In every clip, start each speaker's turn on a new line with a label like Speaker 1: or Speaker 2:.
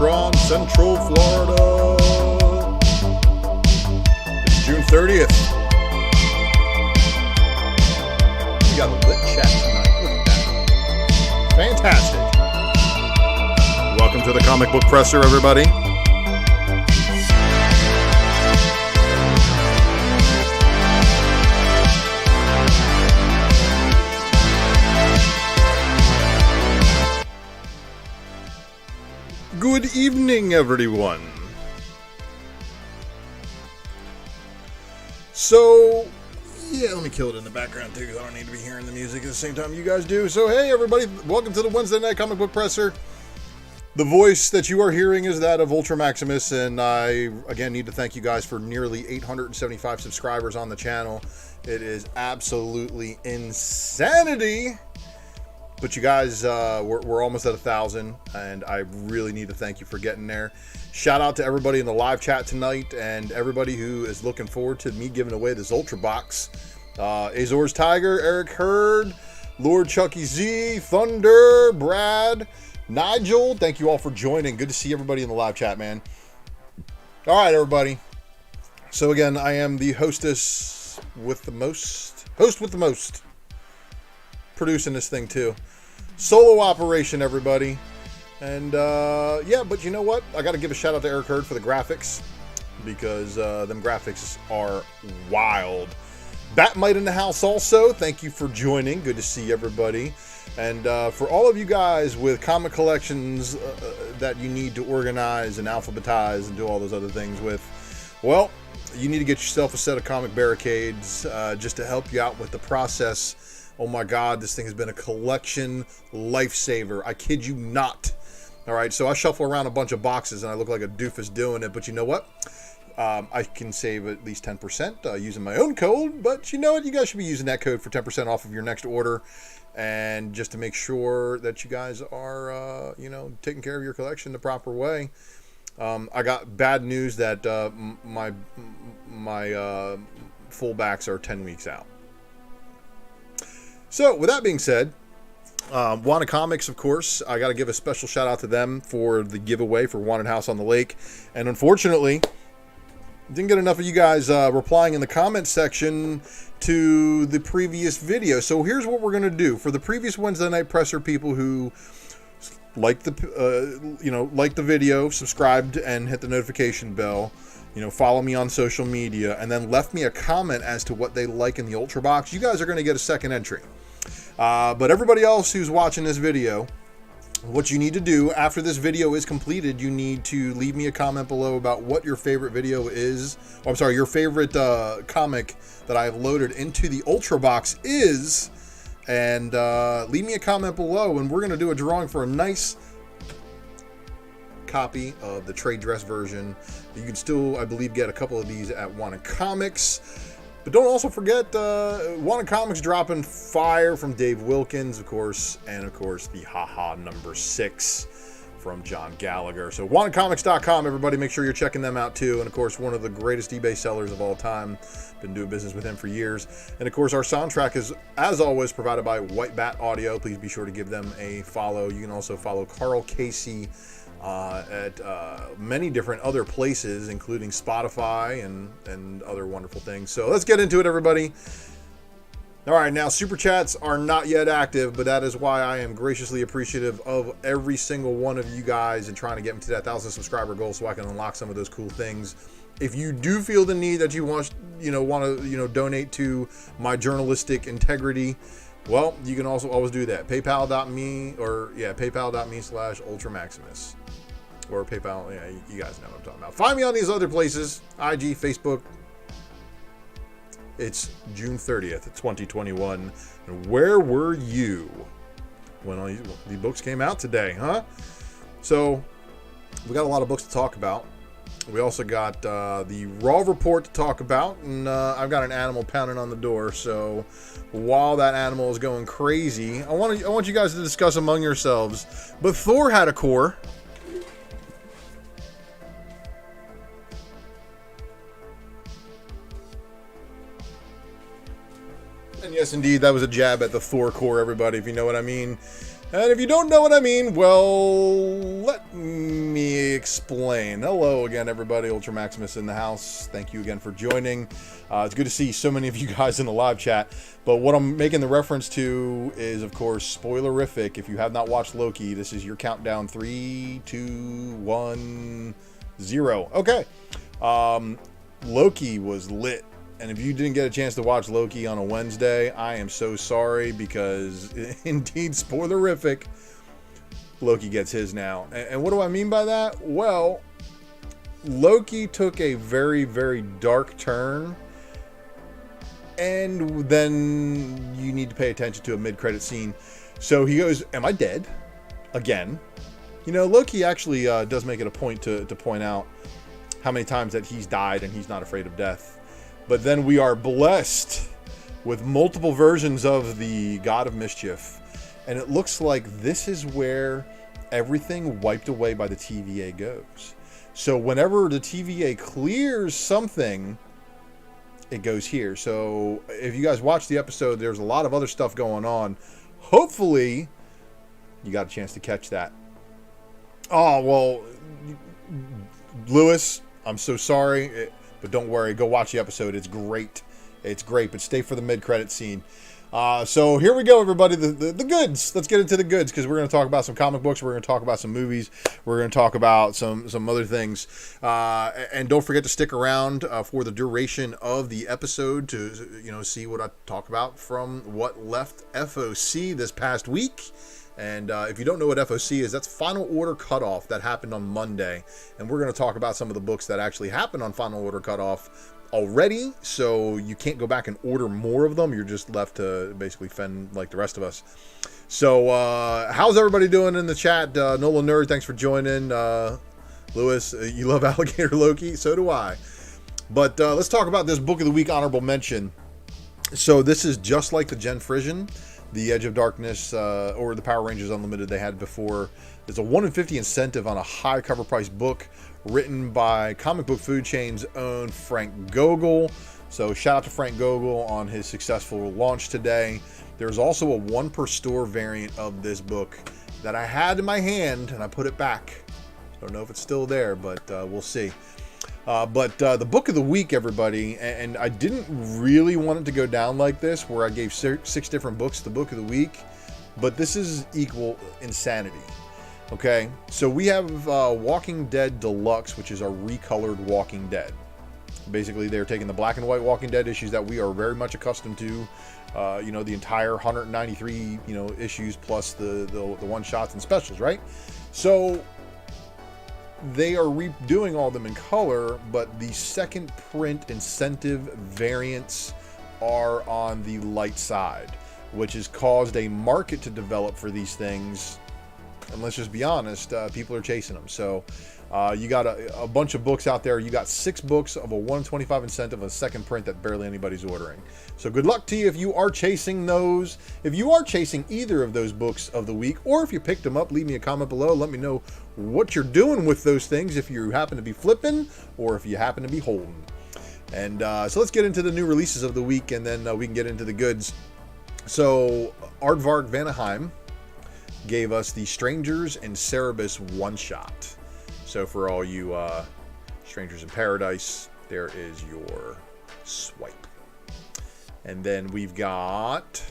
Speaker 1: Tron, Central Florida. It's June 30th. We got a lit chat tonight. Look at that. Fantastic. Welcome to the Comic Book Presser, everybody. Good evening, everyone. So, yeah, let me kill it in the background too, because I don't need to be hearing the music at the same time you guys do. So, hey, everybody, welcome to the Wednesday Night Comic Book Presser. The voice that you are hearing is that of Ultra Maximus, and I, again, need to thank you guys for nearly 875 subscribers on the channel. It is absolutely insanity. But you guys, we're almost at 1,000, and I really need to thank you for getting there. Shout out to everybody in the live chat tonight, and everybody who is looking forward to me giving away this Ultra Box. Azor's Tiger, Eric Hurd, Lord Chucky Z, Thunder, Brad, Nigel. Thank you all for joining. Good to see everybody in the live chat, man. All right, everybody. So again, I am the host with the most, producing this thing too. Solo operation, everybody. And yeah, but you know what? I got to give a shout out to Eric Hurd for the graphics, because them graphics are wild. Batmite in the house also. Thank you for joining. Good to see everybody. And for all of you guys with comic collections that you need to organize and alphabetize and do all those other things with, well, you need to get yourself a set of comic barricades just to help you out with the process. Oh my God, this thing has been a collection lifesaver. I kid you not. All right, so I shuffle around a bunch of boxes and I look like a doofus doing it, but you know what? I can save at least 10% using my own code, but you know what? You guys should be using that code for 10% off of your next order, and just to make sure that you guys are, you know, taking care of your collection the proper way. I got bad news that my fullbacks are 10 weeks out. So, with that being said, Wanted Comics, of course, I got to give a special shout out to them for the giveaway for Wanted House on the Lake. And unfortunately, didn't get enough of you guys replying in the comment section to the previous video. So here's what we're going to do. For the previous Wednesday Night Presser people who liked the, liked the video, subscribed, and hit the notification bell, follow me on social media, and then left me a comment as to what they like in the Ultra Box, you guys are going to get a second entry. But everybody else who's watching this video, what you need to do after this video is completed, you need to leave me a comment below about what your favorite video is. Oh, I'm sorry, your favorite comic that I have loaded into the Ultra Box is, and leave me a comment below, and we're going to do a drawing for a nice copy of the trade dress version. You can still, I believe, get a couple of these at Wanted Comics. But don't also forget Wanted Comics dropping Fire from Dave Wilkins, of course, and of course the Haha number 6 from John Gallagher. So wantedcomics.com, everybody, make sure you're checking them out too. And of course, one of the greatest eBay sellers of all time. Been doing business with him for years. And of course, our soundtrack is, as always, provided by White Bat Audio. Please be sure to give them a follow. You can also follow Carl Casey at many different other places, including Spotify and other wonderful things. So let's get into it, everybody. All right, now Super Chats are not yet active, but that is why I am graciously appreciative of every single one of you guys and trying to get me to that 1,000 subscriber goal so I can unlock some of those cool things. If you do feel the need that you want to donate to my journalistic integrity, well, you can also always do that. PayPal.me/UltraMaximus. Or PayPal, yeah, you guys know what I'm talking about. Find me on these other places, IG, Facebook. It's June 30th, 2021. And where were you when all these books came out today, huh? So, we got a lot of books to talk about. We also got the Raw Report to talk about, and I've got an animal pounding on the door. So while that animal is going crazy, I want you guys to discuss among yourselves. But Thor had a core. And yes, indeed, that was a jab at the Thor core, everybody, if you know what I mean. And if you don't know what I mean, well, let me explain. Hello again, everybody. Ultra Maximus in the house. Thank you again for joining. It's good to see so many of you guys in the live chat. But what I'm making the reference to is, of course, spoilerific. If you have not watched Loki, this is your countdown. 3, 2, 1, 0. Okay. Loki was lit. And if you didn't get a chance to watch Loki on a Wednesday, I am so sorry, because indeed, spoilerific, Loki gets his now. And what do I mean by that? Well, Loki took a very, very dark turn, and then you need to pay attention to a mid-credit scene. So he goes, am I dead? Again. You know, Loki actually does make it a point to point out how many times that he's died and he's not afraid of death. But then we are blessed with multiple versions of the God of Mischief. And it looks like this is where everything wiped away by the TVA goes. So whenever the TVA clears something, it goes here. So if you guys watch the episode, there's a lot of other stuff going on. Hopefully, you got a chance to catch that. Oh, well, Lewis, I'm so sorry. But don't worry, go watch the episode. It's great. It's great, but stay for the mid-credit scene. So here we go, everybody. The goods. Let's get into the goods, because we're going to talk about some comic books. We're going to talk about some movies. We're going to talk about some other things. And don't forget to stick around for the duration of the episode to see what I talk about from what left FOC this past week. And if you don't know what FOC is, that's Final Order Cutoff. That happened on Monday. And we're going to talk about some of the books that actually happened on Final Order Cutoff already. So you can't go back and order more of them. You're just left to basically fend like the rest of us. So how's everybody doing in the chat? Nolan Nerd, thanks for joining. Lewis, you love Alligator Loki? So do I. But let's talk about this Book of the Week honorable mention. So this is just like the Gen Frisian, the Edge of Darkness, or the Power Rangers Unlimited they had before. There's a 1 in 50 incentive on a high cover price book written by Comic Book Food Chain's own Frank Gogol. So shout out to Frank Gogol on his successful launch today. There's also a 1 per store variant of this book that I had in my hand, and I put it back. Don't know if it's still there, but we'll see. But the Book of the Week, everybody, and I didn't really want it to go down like this, where I gave 6 different books the Book of the Week, but this is equal insanity. Okay, so we have Walking Dead Deluxe, which is our recolored Walking Dead. Basically, they're taking the black and white Walking Dead issues that we are very much accustomed to, the entire 193, issues plus the one-shots and specials, right? So they are redoing all of them in color, but the second print incentive variants are on the light side, which has caused a market to develop for these things. And let's just be honest, people are chasing them. So you got a bunch of books out there. You got 6 books of a 125 incentive, a second print that barely anybody's ordering. So good luck to you if you are chasing those. If you are chasing either of those books of the week, or if you picked them up, leave me a comment below. Let me know what you're doing with those things, if you happen to be flipping or if you happen to be holding. And so let's get into the new releases of the week, and then we can get into the goods. So Aardvark Vanaheim gave us the Strangers in Cerebus one-shot. So for all you Strangers in Paradise, there is your swipe. And then we've got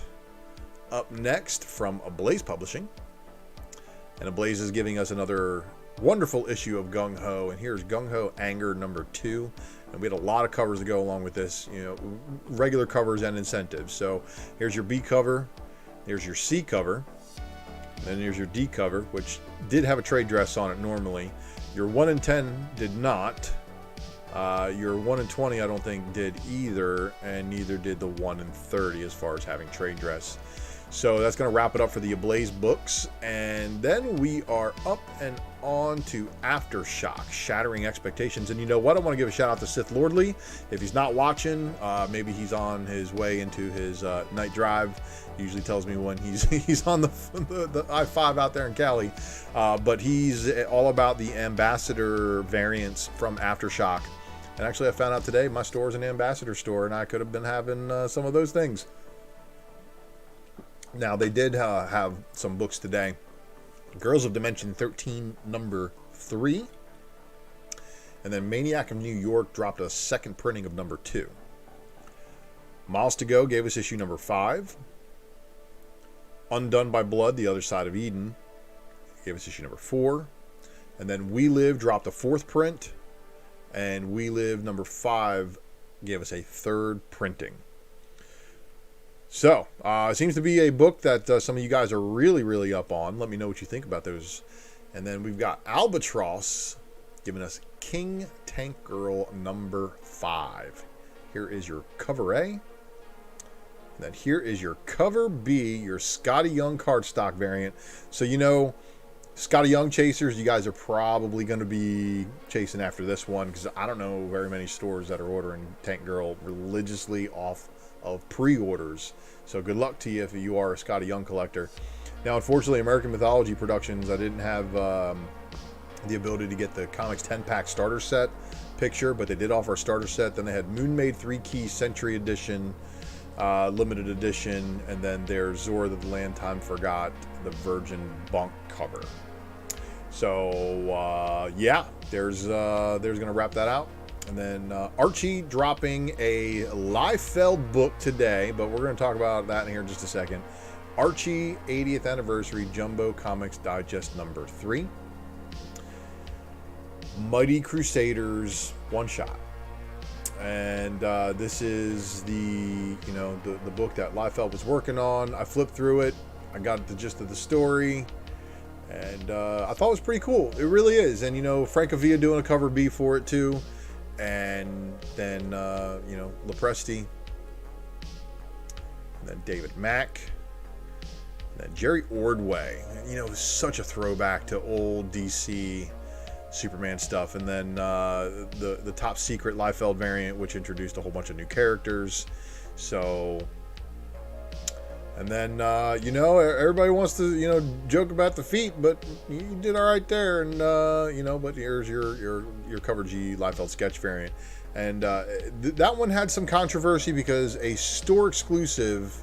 Speaker 1: up next from Ablaze Publishing. And Ablaze is giving us another wonderful issue of Gung Ho. And here's Gung Ho Anger number 2. And we had a lot of covers to go along with this, regular covers and incentives. So here's your B cover, here's your C cover, and then here's your D cover, which did have a trade dress on it normally. Your 1 in 10 did not. Your 1 in 20 I don't think did either, and neither did the 1 in 30 as far as having trade dress. So that's going to wrap it up for the Ablaze books. And then we are up and on to Aftershock, Shattering Expectations. And you know what? I want to give a shout out to Sith Lordly. If he's not watching, maybe he's on his way into his night drive. He usually tells me when he's on the I-5 out there in Cali. But he's all about the Ambassador variants from Aftershock. And actually, I found out today my store is an Ambassador store, and I could have been having some of those things. Now, they did have some books today. Girls of Dimension 13, number 3. And then Maniac of New York dropped a second printing of number 2. Miles to Go gave us issue number 5. Undone by Blood, The Other Side of Eden, gave us issue number 4. And then We Live dropped a 4th print. And We Live number 5 gave us a 3rd printing. So, it seems to be a book that some of you guys are really, really up on. Let me know what you think about those. And then we've got Albatross giving us King Tank Girl number 5. Here is your cover A. And then here is your cover B, your Scotty Young cardstock variant. So, you know, Scotty Young chasers, you guys are probably going to be chasing after this one, because I don't know very many stores that are ordering Tank Girl religiously off of pre-orders. So good luck to you if you are a Scotty Young collector. Now, unfortunately, American Mythology Productions, I didn't have the ability to get the Comics 10-pack starter set picture, but they did offer a starter set. Then they had Moon Maid 3-key Century Edition, limited edition, and then there's Zora the Land Time Forgot, the Virgin Bunk cover. So yeah, there's gonna wrap that out. And then Archie dropping a Liefeld book today, but we're going to talk about that in here in just a second. Archie 80th Anniversary Jumbo Comics Digest number 3. Mighty Crusaders one-shot. And this is the book that Liefeld was working on. I flipped through it. I got the gist of the story. And I thought it was pretty cool. It really is. And, Frank Avia doing a cover B for it, too. And then, Lopresti, and then David Mack, and then Jerry Ordway, such a throwback to old DC Superman stuff. And then the Top Secret Liefeld variant, which introduced a whole bunch of new characters. So, and then, everybody wants to, joke about the feet, but you did all right there. And, but here's your cover G Liefeld sketch variant. And that one had some controversy because a store exclusive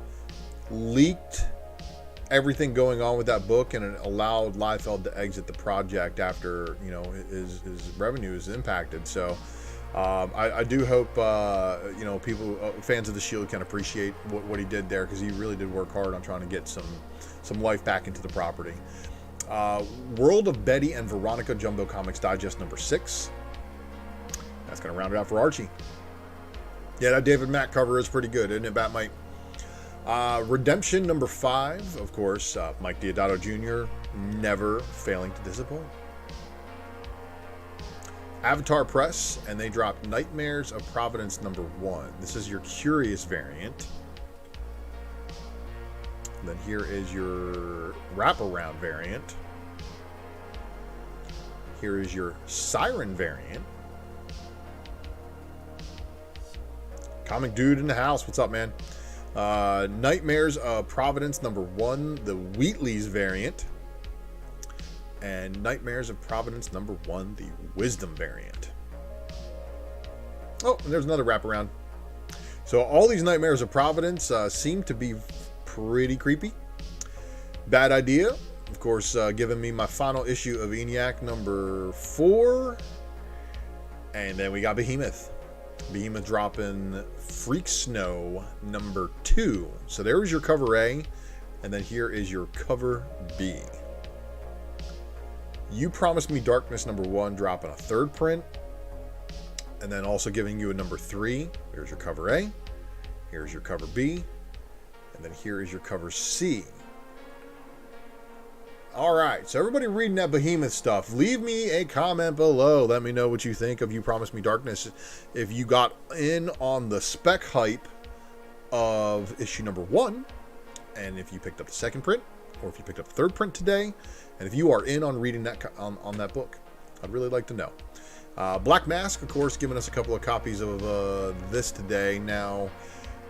Speaker 1: leaked everything going on with that book, and it allowed Liefeld to exit the project after, his revenue is impacted. So, I do hope people, fans of the Shield, can appreciate what he did there, because he really did work hard on trying to get some life back into the property. World of Betty and Veronica Jumbo Comics Digest number 6. That's going to round it out for Archie. Yeah, that David Mack cover is pretty good, isn't it, Batmite? Redemption number 5, of course. Mike Deodato Jr. never failing to disappoint. Avatar Press, and they dropped Nightmares of Providence number 1. This is your Curious variant. And then here is your Wraparound variant. Here is your Siren variant. Comic Dude in the house. What's up, man? Nightmares of Providence number 1, the Wheatley's variant. And Nightmares of Providence number 1, the Wisdom variant. Oh, and there's another wraparound. So all these Nightmares of Providence seem to be pretty creepy. Bad Idea, of course, giving me my final issue of ENIAC number 4. And then we got Behemoth. Behemoth dropping Freak Snow number 2. So there was your cover A. And then here is your cover B. You Promised Me Darkness number 1 dropping a 3rd print. And then also giving you a number 3. Here's your cover A. Here's your cover B. And then here is your cover C. Alright, so everybody reading that Behemoth stuff, leave me a comment below. Let me know what you think of You Promised Me Darkness. If you got in on the spec hype of issue number 1, and if you picked up the 2nd print, or if you picked up the 3rd print today, and if you are in on reading that on that book, I'd really like to know. Black Mask, of course, giving us a couple of copies of this today. Now,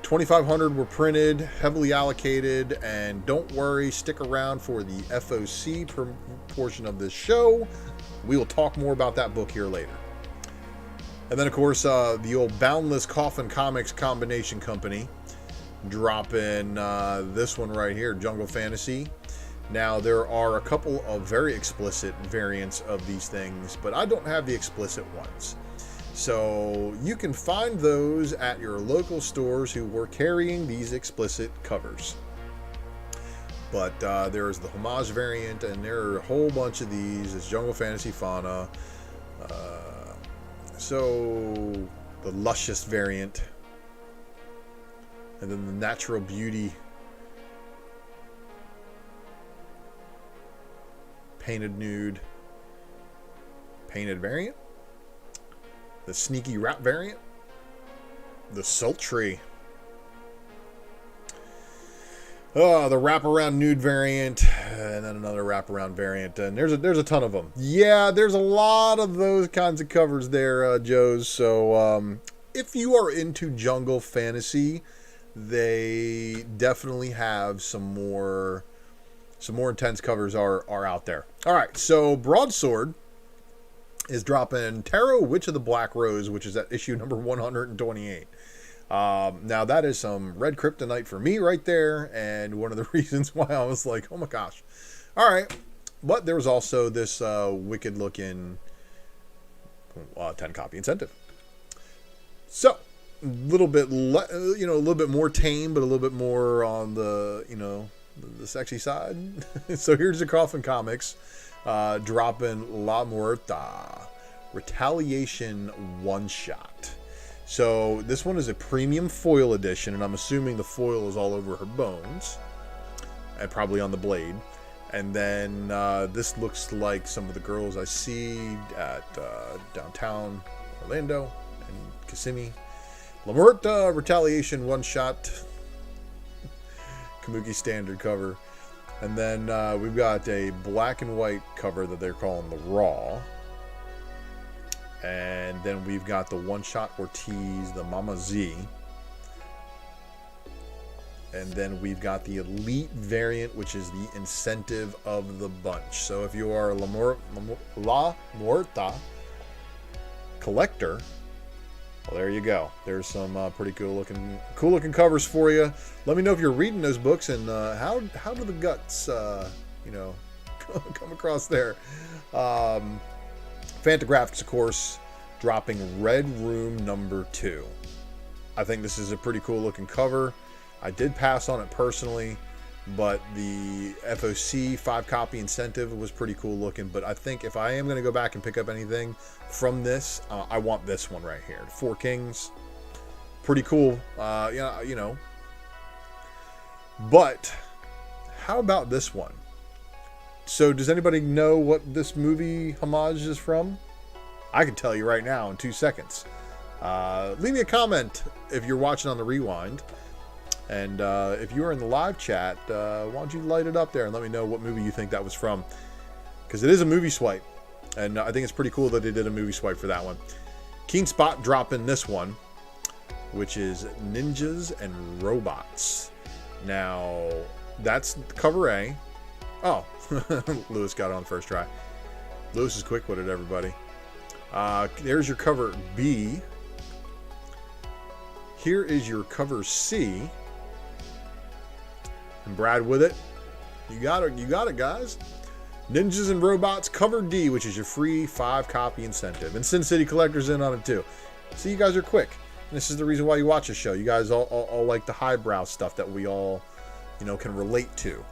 Speaker 1: 2,500 were printed, heavily allocated, and don't worry, stick around for the FOC portion of this show. We will talk more about that book here later. And then, of course, the old Boundless Coffin Comics Combination Company dropping this one right here, Jungle Fantasy. Now, there are a couple of very explicit variants of these things, but I don't have the explicit ones. So you can find those at your local stores who were carrying these explicit covers. But there is the homage variant, and there are a whole bunch of these. It's Jungle Fantasy Fauna. So the luscious variant, and then the natural beauty, painted nude, painted variant, the sneaky rap variant, the sultry, the wraparound nude variant, and then another wraparound variant, and there's a ton of them. Yeah, there's a lot of those kinds of covers there, Joes. So if you are into jungle fantasy, they definitely have some more intense covers are out there. All right, so Broadsword is dropping Tarot Witch of the Black Rose, which is at issue number 128. Now that is some red kryptonite for me right there, and one of the reasons why I was like, oh my gosh. All right, but there was also this wicked looking 10 copy incentive. So a little bit a little bit more tame, but a little bit more on the the sexy side. So here's the Coffin Comics dropping La Muerta Retaliation one shot. So this one is a premium foil edition, and I'm assuming the foil is all over her bones and probably on the blade. And then this looks like some of the girls I see at downtown Orlando and Kissimmee. La Muerta Retaliation one shot, Kamuki standard cover. And then we've got a black and white cover that they're calling the Raw. And then we've got the one-shot Ortiz, the Mama Z. And then we've got the Elite variant, which is the incentive of the bunch. So if you are a La Muerta collector, well, there you go. There's some pretty cool looking covers for you. Let me know if you're reading those books, and how do the guts come across there. Fantagraphics, of course, dropping Red Room number 2. I think this is a pretty cool looking cover. I did pass on it personally, but the FOC 5 copy incentive was pretty cool looking. But I think if I am going to go back and pick up anything from this, I want this one right here. 4 Kings. Pretty cool. But how about this one? So does anybody know what this movie homage is from? I can tell you right now in 2 seconds. Leave me a comment if you're watching on the rewind. And if you are in the live chat, why don't you light it up there and let me know what movie you think that was from. Because it is a movie swipe. And I think it's pretty cool that they did a movie swipe for that one. Keen Spot dropping this one, which is Ninjas and Robots. Now, that's cover A. Oh, Lewis got it on the first try. Lewis is quick-witted, everybody. There's your cover B. Here is your cover C. And Brad with it. You got it, guys. Ninjas and Robots cover D, which is your free 5 copy incentive. And Sin City Collector's in on it too. So you guys are quick. And this is the reason why you watch the show. You guys all like the highbrow stuff that we all, can relate to.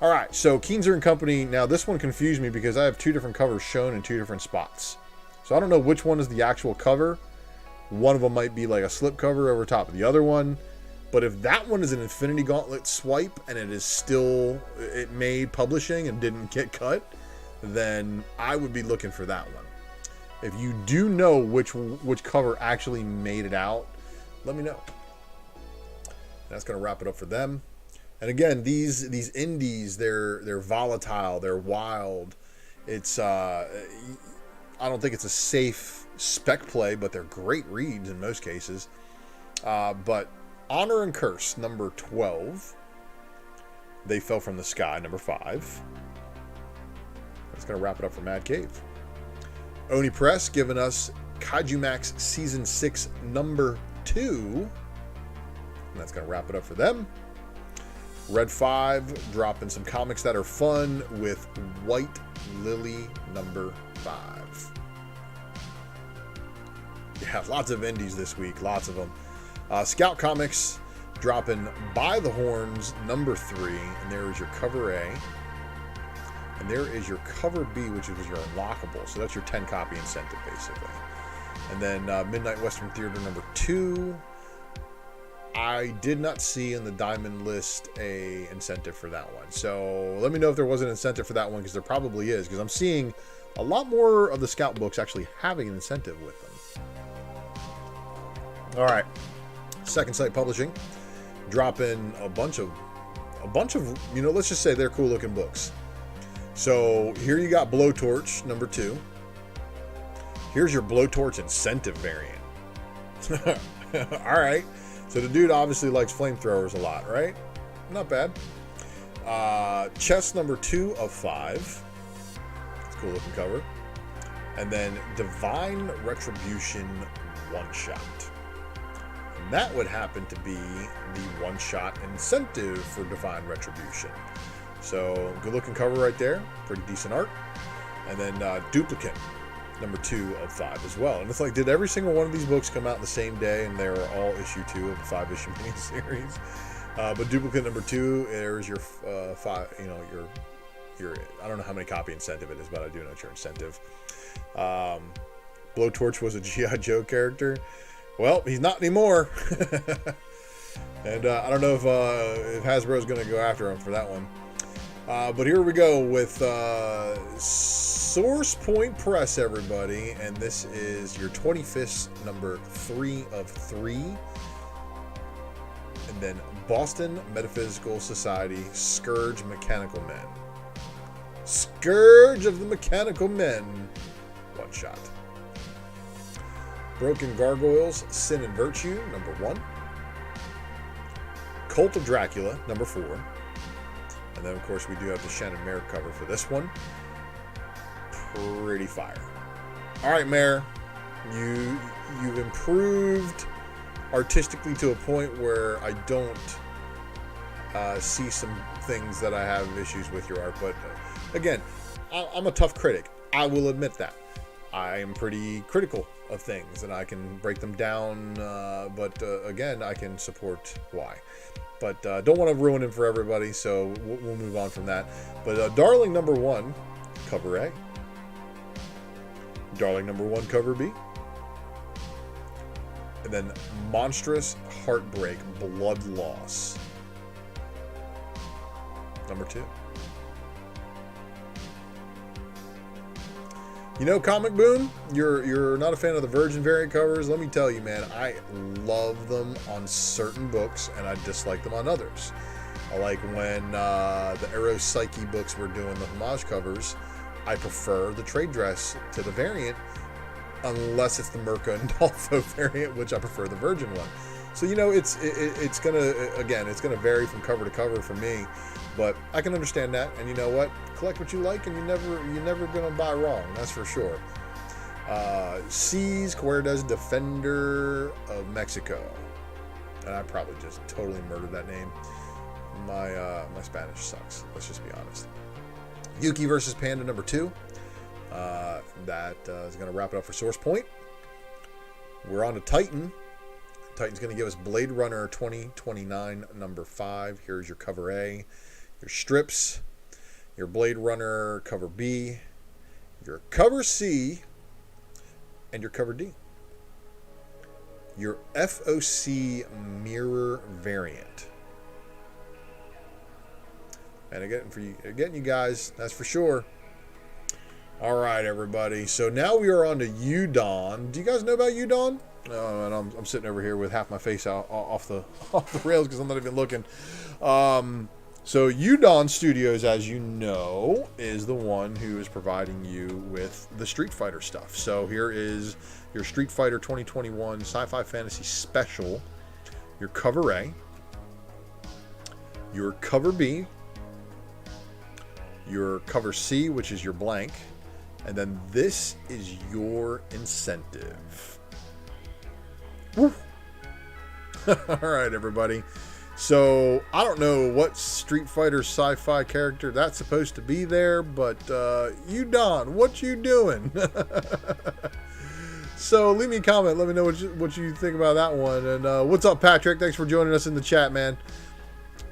Speaker 1: All right, so Keenzer and Company. Now, this one confused me because I have 2 different covers shown in 2 different spots. So I don't know which one is the actual cover. One of them might be like a slip cover over top of the other one. But if that one is an Infinity Gauntlet swipe and it is still, it made publishing and didn't get cut, then I would be looking for that one. If you do know which cover actually made it out, let me know. That's going to wrap it up for them. And again, these indies, they're volatile, they're wild. It's I don't think it's a safe spec play, but they're great reads in most cases. But Honor and Curse number 12, They Fell from the Sky number 5. That's gonna wrap it up for Mad Cave. Oni Press giving us Kaiju Max Season 6 number 2. and that's going to wrap it up for them. Red 5, dropping some comics that are fun with White Lily number 5. Yeah, lots of indies this week, lots of them. Scout Comics dropping By the Horns number 3, and there is your cover A. And there is your cover B, which is your unlockable. So that's your 10 copy incentive, basically. And then Midnight Western Theater number 2. I did not see in the Diamond list a incentive for that one. So let me know if there was an incentive for that one, because there probably is. Because I'm seeing a lot more of the Scout books actually having an incentive with them. All right. Second Sight Publishing. Dropping a bunch of, you know, let's just say they're cool looking books. So here you got Blowtorch number 2. Here's your Blowtorch incentive variant. All right. So the dude obviously likes flamethrowers a lot, right? Not bad. Chess number 2 of 5. It's a cool looking cover. And then Divine Retribution one-shot. And that would happen to be the one-shot incentive for Divine Retribution. So good looking cover right there. Pretty decent art. And then Duplicate number 2 of 5 as well. And it's like, did every single one of these books come out the same day, and they were all issue 2 of the 5-issue miniseries? But Duplicate number 2, there's your 5. You know, your I don't know how many copy incentive it is, but I do know it's your incentive. Blowtorch was a G.I. Joe character. Well, he's not anymore. And I don't know if Hasbro's going to go after him for that one. But here we go with Source Point Press, everybody, and this is your 25th number 3 of 3, and then Boston Metaphysical Society, Scourge Mechanical Men. Scourge of the Mechanical Men, one shot. Broken Gargoyles, Sin and Virtue, number 1. Cult of Dracula, number 4. And then, of course, we do have the Shannon Mare cover for this one. Pretty fire. All right, Mare. You've improved artistically to a point where I don't see some things that I have issues with your art. But, again, I'm a tough critic. I will admit that. I am pretty critical of things, and I can break them down. But, again, I can support why. But don't want to ruin it for everybody, so we'll move on from that. But Darling number 1, cover A. Darling number 1, cover B. And then Monstrous Heartbreak, Blood Loss, number 2. You know, Comic Boom, you're not a fan of the Virgin variant covers. Let me tell you, man, I love them on certain books, and I dislike them on others. Like when the Arrow Psyche books were doing the homage covers, I prefer the trade dress to the variant, unless it's the Merca and Dolpho variant, which I prefer the Virgin one. So, you know, it's gonna vary from cover to cover for me, but I can understand that. And you know what? Collect what you like, and you're never gonna buy wrong. That's for sure. C's Cuerdas, Defender of Mexico, and I probably just totally murdered that name. My Spanish sucks. Let's just be honest. Yuki versus Panda number 2. That is gonna wrap it up for Source Point. We're on to Titan. Titan's going to give us Blade Runner 2029 number 5. Here's your cover A, your strips, your Blade Runner cover B, your cover C, and your cover D. Your FOC mirror variant. And again, you guys, that's for sure. All right, everybody. So now we are on to Udon. Do you guys know about Udon? And I'm sitting over here with half my face out off the rails because I'm not even looking. So Udon Studios, as you know, is the one who is providing you with the Street Fighter stuff. So here is your Street Fighter 2021 Sci-Fi Fantasy Special, your cover A, your cover B, your cover C, which is your blank, and then this is your incentive. Woo. All right, everybody. So, I don't know what Street Fighter sci-fi character that's supposed to be there, but you, Don, what you doing? So, leave me a comment. Let me know what you think about that one. And what's up, Patrick? Thanks for joining us in the chat, man.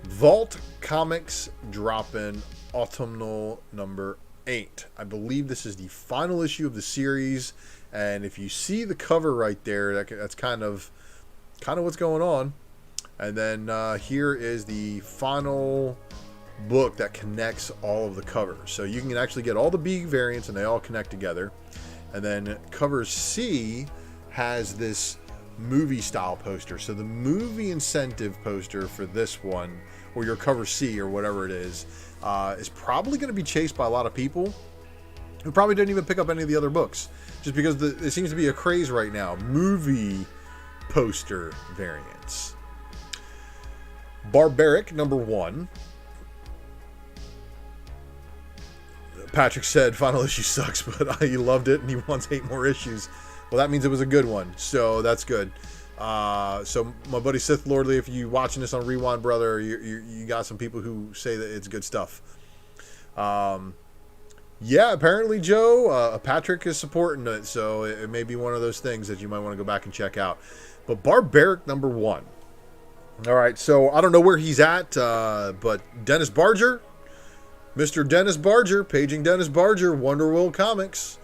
Speaker 1: Vault Comics dropping autumnal number 8. I believe this is the final issue of the series, and if you see the cover right there, that's kind of what's going on. And then here is the final book that connects all of the covers, so you can actually get all the B variants and they all connect together. And then cover C has this movie style poster. So the movie incentive poster for this one, or your cover C or whatever it is probably going to be chased by a lot of people who probably didn't even pick up any of the other books, just because it seems to be a craze right now. Movie poster variants. Barbaric number 1. Patrick said final issue sucks, but he loved it and he wants 8 more issues. Well, that means it was a good one, so that's good. So my buddy Sith Lordly, if you watching this on Rewind, brother, you got some people who say that it's good stuff. Yeah, apparently, Joe, Patrick is supporting it, so it may be one of those things that you might want to go back and check out. But Barbaric number 1. All right, so I don't know where he's at, but Dennis Barger, Mr. Dennis Barger, paging Dennis Barger, Wonder World Comics.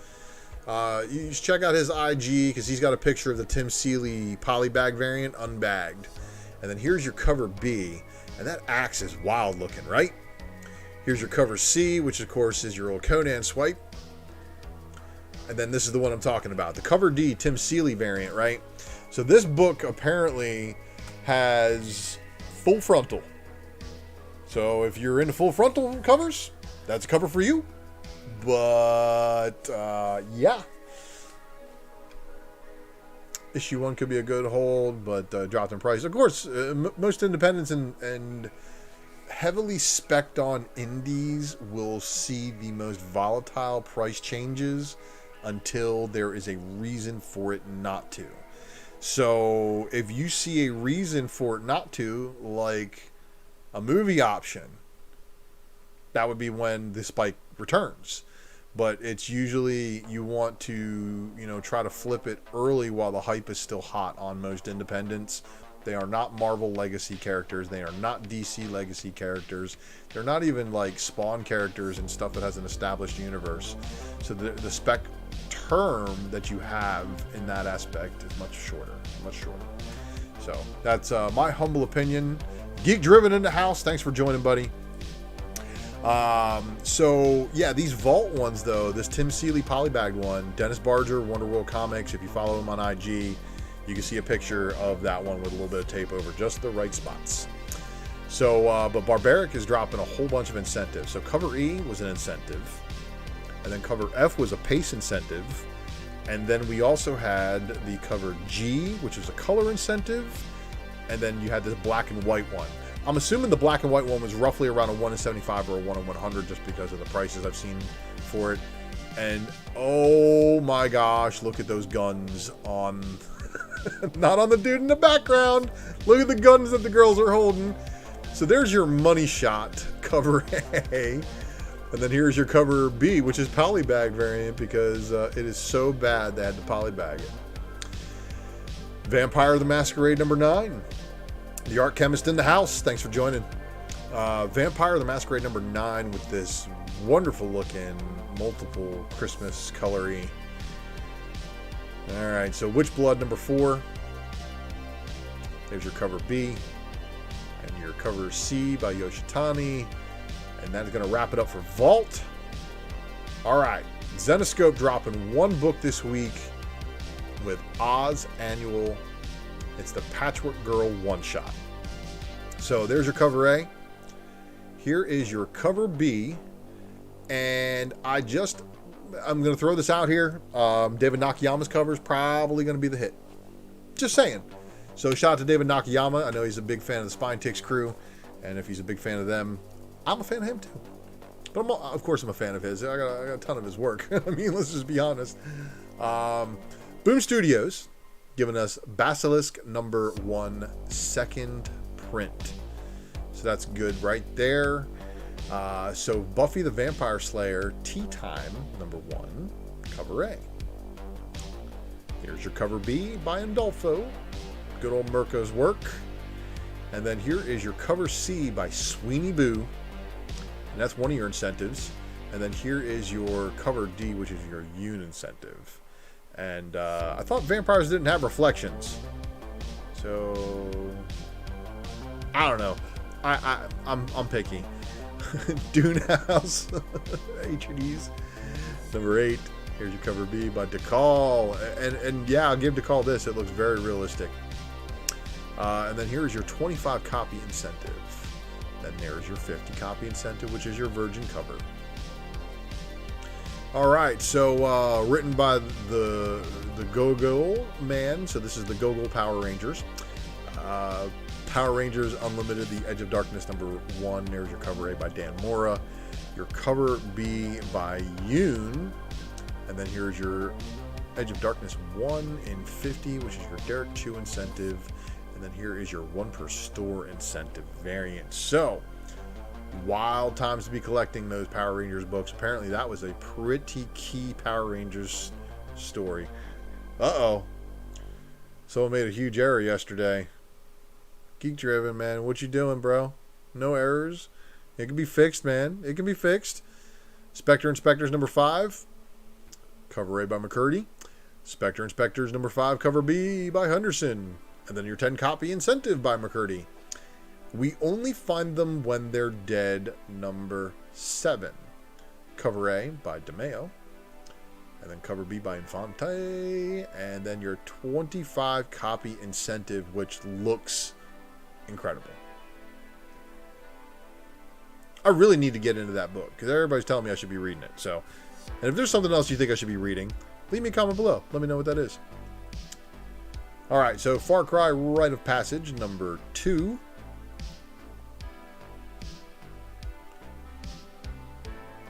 Speaker 1: You should check out his IG because he's got a picture of the Tim Seeley polybag variant unbagged. And then here's your cover B, and that axe is wild looking, right? Here's your cover C, which of course is your old Conan swipe. And then this is the one I'm talking about, the cover D, Tim Seeley variant, right? So this book apparently has full frontal. So if you're into full frontal covers, that's a cover for you. But yeah, issue 1 could be a good hold, but dropped in price. Of course, most independents and heavily spec'd on indies will see the most volatile price changes until there is a reason for it not to. So if you see a reason for it not to, like a movie option, that would be when the spike returns. But it's usually you want to, try to flip it early while the hype is still hot on most independents. They are not Marvel legacy characters. They are not DC legacy characters. They're not even like Spawn characters and stuff that has an established universe. So the spec term that you have in that aspect is much shorter. So that's my humble opinion. Geek Driven in the house. Thanks for joining, buddy. So yeah, these Vault ones though, this Tim Seeley polybagged one, Dennis Barger, Wonder World Comics. If you follow him on IG, you can see a picture of that one with a little bit of tape over just the right spots. So, but Barbaric is dropping a whole bunch of incentives. So cover E was an incentive, and then cover F was a pace incentive, and then we also had the cover G, which was a color incentive, and then you had this black and white one. I'm assuming the black and white one was roughly around a 1 in 75 or a 1 in 100 just because of the prices I've seen for it. And oh my gosh, look at those guns on, not on the dude in the background. Look at the guns that the girls are holding. So there's your money shot, cover A. And then here's your cover B, which is polybag variant because it is so bad they had to polybag it. Vampire the Masquerade number 9. The Art Chemist in the house. Thanks for joining. Vampire the Masquerade number 9 with this wonderful looking multiple Christmas colory. All right, so Witchblood number 4. There's your cover B. And your cover C by Yoshitani. And that is going to wrap it up for Vault. All right, Zenoscope dropping one book this week with Oz Annual. It's the Patchwork Girl one-shot. So there's your cover A. Here is your cover B. And I'm going to throw this out here. David Nakayama's cover is probably going to be the hit. Just saying. So shout out to David Nakayama. I know he's a big fan of the Spine Ticks crew. And if he's a big fan of them, I'm a fan of him too. But of course I'm a fan of his. I got a ton of his work. I mean, let's just be honest. Boom Studios giving us Basilisk number 1, second print. So that's good right there. So Buffy the Vampire Slayer, Tea Time number 1, cover A. Here's your cover B by Andolfo. Good old Mirko's work. And then here is your cover C by Sweeney Boo. And that's one of your incentives. And then here is your cover D, which is your Yoon incentive. And I thought vampires didn't have reflections. So I don't know. I'm picky. Dune House, H&E's number 8. Here's your cover B by DeCall. And yeah, I'll give DeCall this. It looks very realistic. And then here's your 25 copy incentive. Then there's your 50 copy incentive, which is your Virgin cover. All right, so written by the Go-Go man. So this is the Go-Go Power Rangers. Power Rangers Unlimited, The Edge of Darkness number 1. There's your cover A by Dan Mora. Your cover B by Yoon. And then here's your Edge of Darkness 1 in 50, which is your Derek 2 incentive. And then here is your 1 per store incentive variant. So, wild times to be collecting those Power Rangers books. Apparently that was a pretty key Power Rangers story. Uh-oh. Someone made a huge error yesterday. Geek Driven, man. What you doing, bro? No errors. It can be fixed, man. It can be fixed. Spectre Inspectors number 5. Cover A by McCurdy. Spectre Inspectors number 5. Cover B by Henderson. And then your 10 copy incentive by McCurdy. We only find them when they're dead number 7. Cover A by DeMeo. And then cover B by Infante. And then your 25 copy incentive, which looks incredible. I really need to get into that book because everybody's telling me I should be reading it. So, and if there's something else you think I should be reading, leave me a comment below. Let me know what that is. All right, so Far Cry Rite of Passage number 2.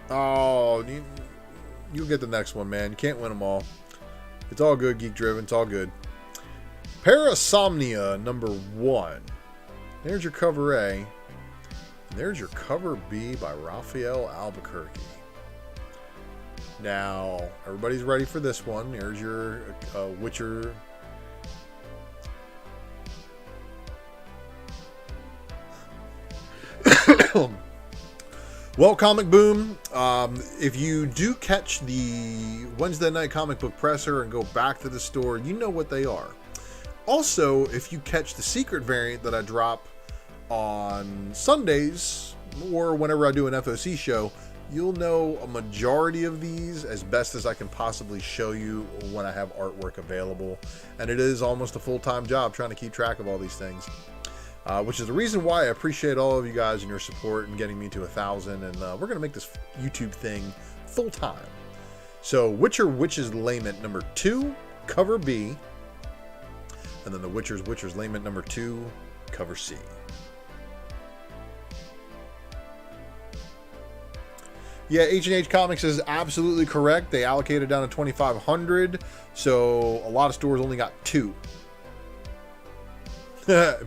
Speaker 1: Oh, you'll get the next one, man. You can't win them all. It's all good, Geek Driven. It's all good. Parasomnia number 1. There's your cover A. And there's your cover B by Raphael Albuquerque. Now, everybody's ready for this one. There's your Witcher. Well, Comic Boom, if you do catch the Wednesday night comic book presser and go back to the store, you know what they are. Also, if you catch the secret variant that I drop on Sundays or whenever I do an FOC show, you'll know a majority of these as best as I can possibly show you when I have artwork available. And it is almost a full-time job trying to keep track of all these things. Which is the reason why I appreciate all of you guys and your support and getting me to 1,000. And we're going to make this YouTube thing full-time. So Witcher Witch's Lament number 2, cover B. And then the Witcher's Lament number 2, cover C. Yeah, H&H Comics is absolutely correct. They allocated down to 2,500. So a lot of stores only got 2.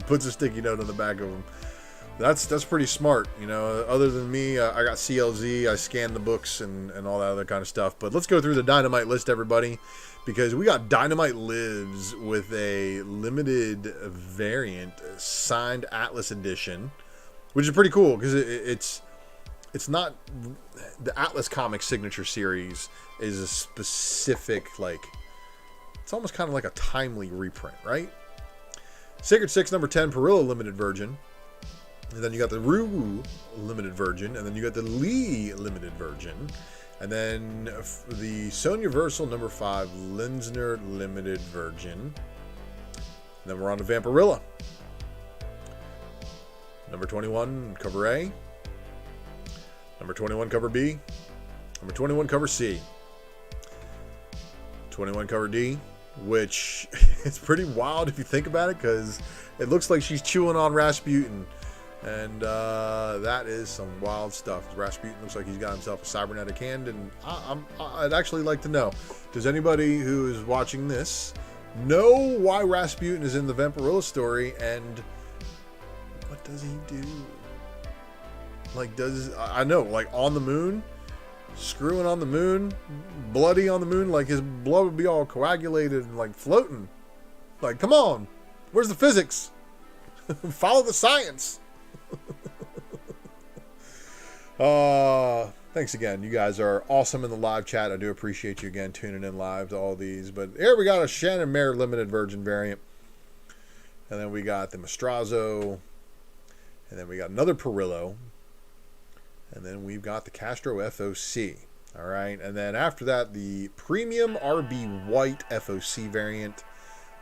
Speaker 1: Puts a sticky note on the back of them. That's pretty smart, you know. Other than me, I got CLZ, I scanned the books and all that other kind of stuff. But let's go through the Dynamite list, everybody, because we got Dynamite Lives with a limited variant signed Atlas edition, which is pretty cool because it's not the Atlas Comics signature series is a specific, like, it's almost kind of like a timely reprint, right? Sacred 6 number 10 Perillo limited version. And then you got the Rue limited version. And then you got the Lee limited version. And then the Sonya Versal number 5 Linsner limited version. And then we're on to Vampirilla. Number 21 cover A. Number 21 cover B. Number 21 cover C. 21 cover D. Which is pretty wild if you think about it, because it looks like she's chewing on Rasputin, and that is some wild stuff. Rasputin looks like he's got himself a cybernetic hand, and I'd actually like to know, does anybody who is watching this know why Rasputin is in the Vampirilla story, and what does he do? Like, I know, like, on the moon, screwing on the moon, bloody on the moon, like his blood would be all coagulated and like floating. Like, come on, where's the physics? Follow the science. Thanks again. You guys are awesome in the live chat. I do appreciate you again tuning in live to all these. But here we got a Shannon Mare limited virgin variant. And then we got the Mastrazo. And then we got another Perillo. And then we've got the Castro FOC. All right. And then after that, the premium RB white FOC variant.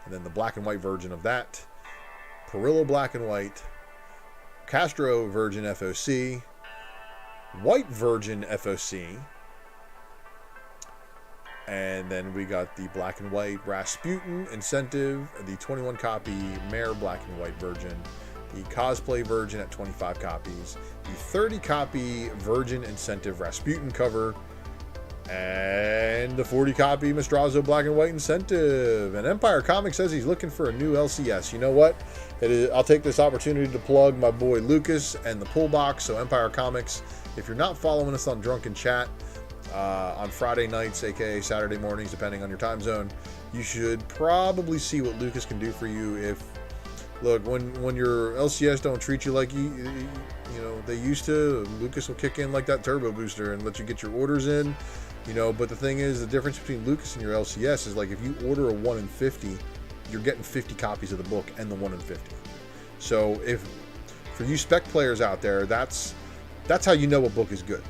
Speaker 1: And then the black and white version of that. Perillo black and white. Castro virgin FOC. White virgin FOC. And then we got the black and white Rasputin incentive, the 21 copy Mare black and white version, the cosplay version at 25 copies, the 30 copy virgin incentive Rasputin cover, and the 40 copy Mastrazo black and white incentive. And Empire Comics says he's looking for a new LCS. You know what? I'll take this opportunity to plug my boy Lucas and the pull box. So Empire Comics, if you're not following us on Drunken Chat on Friday nights, aka Saturday mornings, depending on your time zone, you should probably see what Lucas can do for you. If look, when your LCS don't treat you like you know they used to, Lucas will kick in like that turbo booster and let you get your orders in. You know, but the thing is, the difference between Lucas and your LCS is like if you order a 1 in 50, you're getting 50 copies of the book and the 1 in 50. So if for you spec players out there, that's how you know a book is good.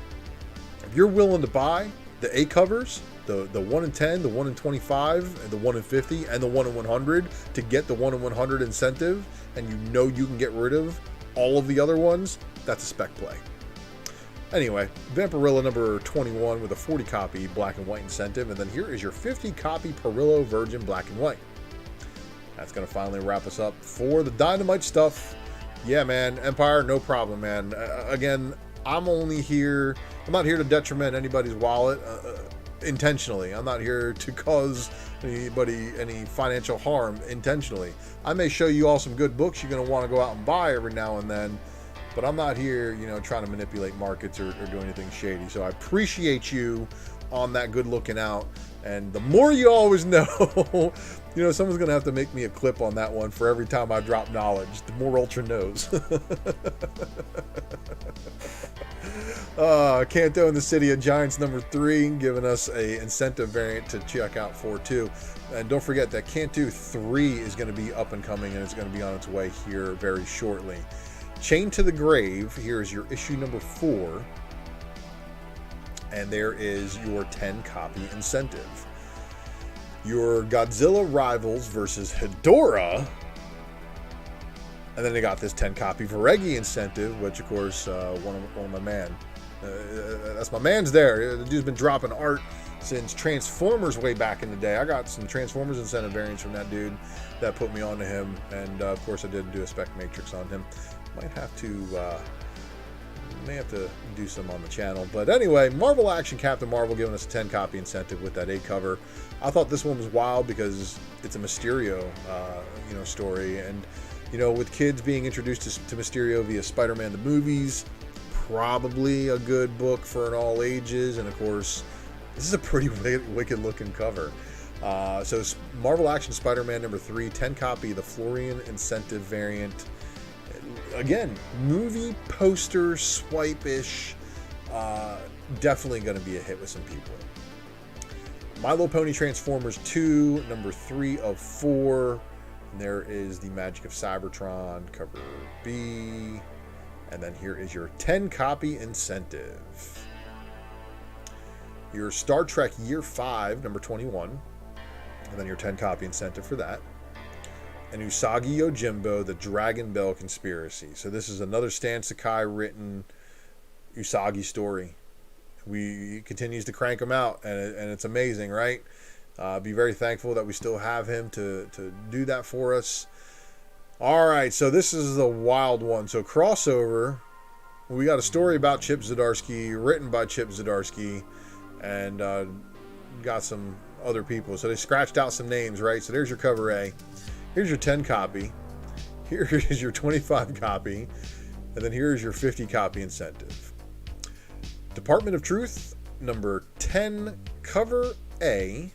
Speaker 1: If you're willing to buy the A covers, the 1 in 10, the 1 in 25, and the 1 in 50, and the 1 in 100 to get the 1 in 100 incentive, and you know you can get rid of all of the other ones, that's a spec play. Anyway, Vampirilla number 21 with a 40 copy black and white incentive, and then here is your 50 copy Perillo Virgin black and white. That's going to finally wrap us up for the Dynamite stuff. Yeah, man, Empire, no problem, man. Again, I'm not here to detriment anybody's wallet intentionally. I'm not here to cause anybody any financial harm intentionally. I may show you all some good books you're going to want to go out and buy every now and then, but I'm not here, trying to manipulate markets or do anything shady. So I appreciate you on that good looking out. And the more you always know, someone's going to have to make me a clip on that one for every time I drop knowledge. The more Ultra knows. Kanto in the City of Giants number 3, giving us a incentive variant to check out for too. And don't forget that Kanto 3 is going to be up and coming, and it's going to be on its way here very shortly. Chained to the Grave, here is your issue number 4. And there is your 10 copy incentive. Your Godzilla Rivals versus Hedorah. And then they got this 10 copy Varegi incentive, which of course, one of my man. That's my man's there. The dude's been dropping art since Transformers way back in the day. I got some Transformers incentive variants from that dude that put me onto him. And of course I did do a spec matrix on him. May have to do some on the channel. But anyway, Marvel Action Captain Marvel giving us a 10 copy incentive with that A cover. I thought this one was wild because it's a Mysterio story, and with kids being introduced to Mysterio via Spider-Man the movies, probably a good book for an all ages. And of course, this is a pretty wicked looking cover. So Marvel Action Spider-Man number 3, 10 copy, the Florian incentive variant. Again, movie poster swipe-ish, definitely going to be a hit with some people. My Little Pony Transformers 2, number 3 of 4. And there is the Magic of Cybertron, cover B. And then here is your 10 copy incentive. Your Star Trek Year 5, number 21. And then your 10 copy incentive for that. And Usagi Yojimbo, the Dragon Bell Conspiracy. So this is another Stan Sakai written Usagi story. He continues to crank them out, and it's amazing, right? Be very thankful that we still have him to do that for us. All right, so this is the wild one. So crossover, we got a story about Chip Zdarsky, written by Chip Zdarsky, and got some other people. So they scratched out some names, right? So there's your cover A. Here's your 10 copy. Here is your 25 copy. And then here's your 50 copy incentive. Department of Truth, number 10, cover A.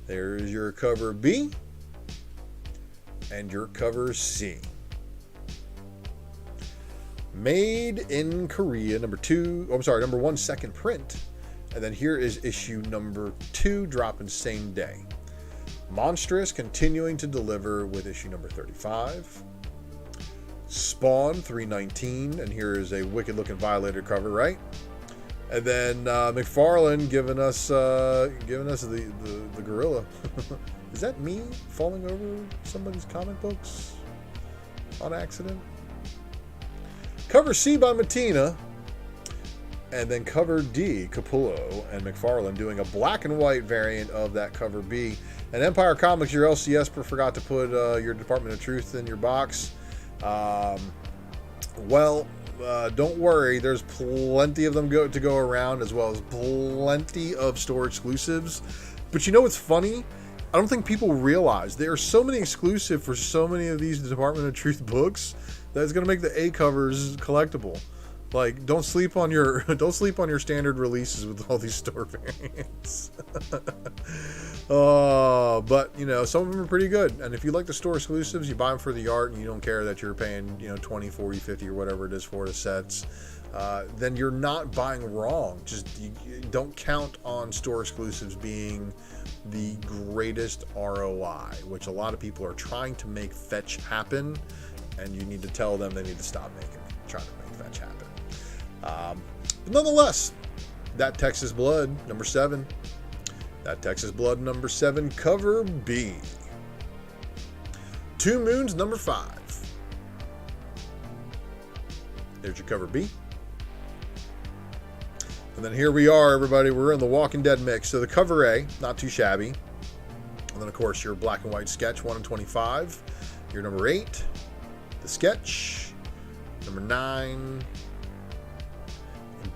Speaker 1: There's your cover B. And your cover C. Made in Korea, number 1, second print. And then here is issue number 2, dropping same day. Monstrous continuing to deliver with issue number 35. Spawn 319, and here is a wicked looking Violator cover, right? And then McFarlane giving us the gorilla. Is that me falling over somebody's comic books on accident? Cover C by Matina. And then cover D, Capullo and McFarlane doing a black and white variant of that cover B. And Empire Comics, your LCS forgot to put your Department of Truth in your box. Don't worry. There's plenty of them to go around, as well as plenty of store exclusives. But you know what's funny? I don't think people realize there are so many exclusive for so many of these Department of Truth books that it's going to make the A covers collectible. Like, don't sleep on your standard releases with all these store variants. But you know, some of them are pretty good. And if you like the store exclusives, you buy them for the art and you don't care that you're paying, 20, 40, 50 or whatever it is for the sets, then you're not buying wrong. Just you don't count on store exclusives being the greatest ROI, which a lot of people are trying to make fetch happen, and you need to tell them they need to stop trying to make fetch happen. But nonetheless, that Texas Blood, number 7. That Texas Blood, number 7, cover B. Two Moons, number 5. There's your cover B. And then here we are, everybody. We're in the Walking Dead mix. So the cover A, not too shabby. And then, of course, your black and white sketch, 1 and 25. Your number 8, the sketch. Number 9.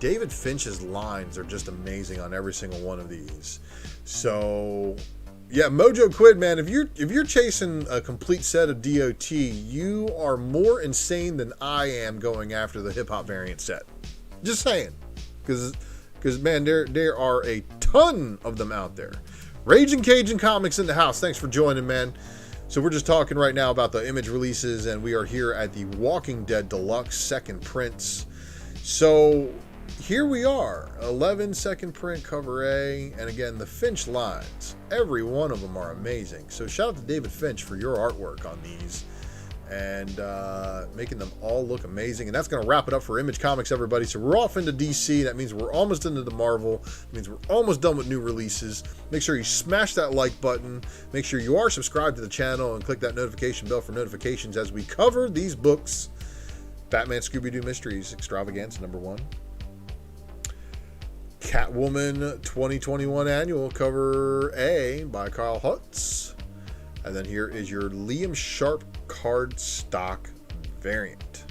Speaker 1: David Finch's lines are just amazing on every single one of these. So, yeah, Mojo Quid, man, if you're chasing a complete set of DOT, you are more insane than I am going after the hip hop variant set. Just saying, because man, there are a ton of them out there. Raging Cajun Comics in the house. Thanks for joining, man. So we're just talking right now about the Image releases, and we are here at the Walking Dead Deluxe second prints. So here we are, 11 second print cover A, and again, the Finch lines. Every one of them are amazing. So shout out to David Finch for your artwork on these, and making them all look amazing. And that's going to wrap it up for Image Comics, everybody. So we're off into DC. That means we're almost into the Marvel. It means we're almost done with new releases. Make sure you smash that like button. Make sure you are subscribed to the channel and click that notification bell for notifications as we cover these books. Batman Scooby-Doo Mysteries Extravaganza number 1. Catwoman 2021 Annual cover A by Kyle Hutz. And then here is your Liam Sharp card stock variant.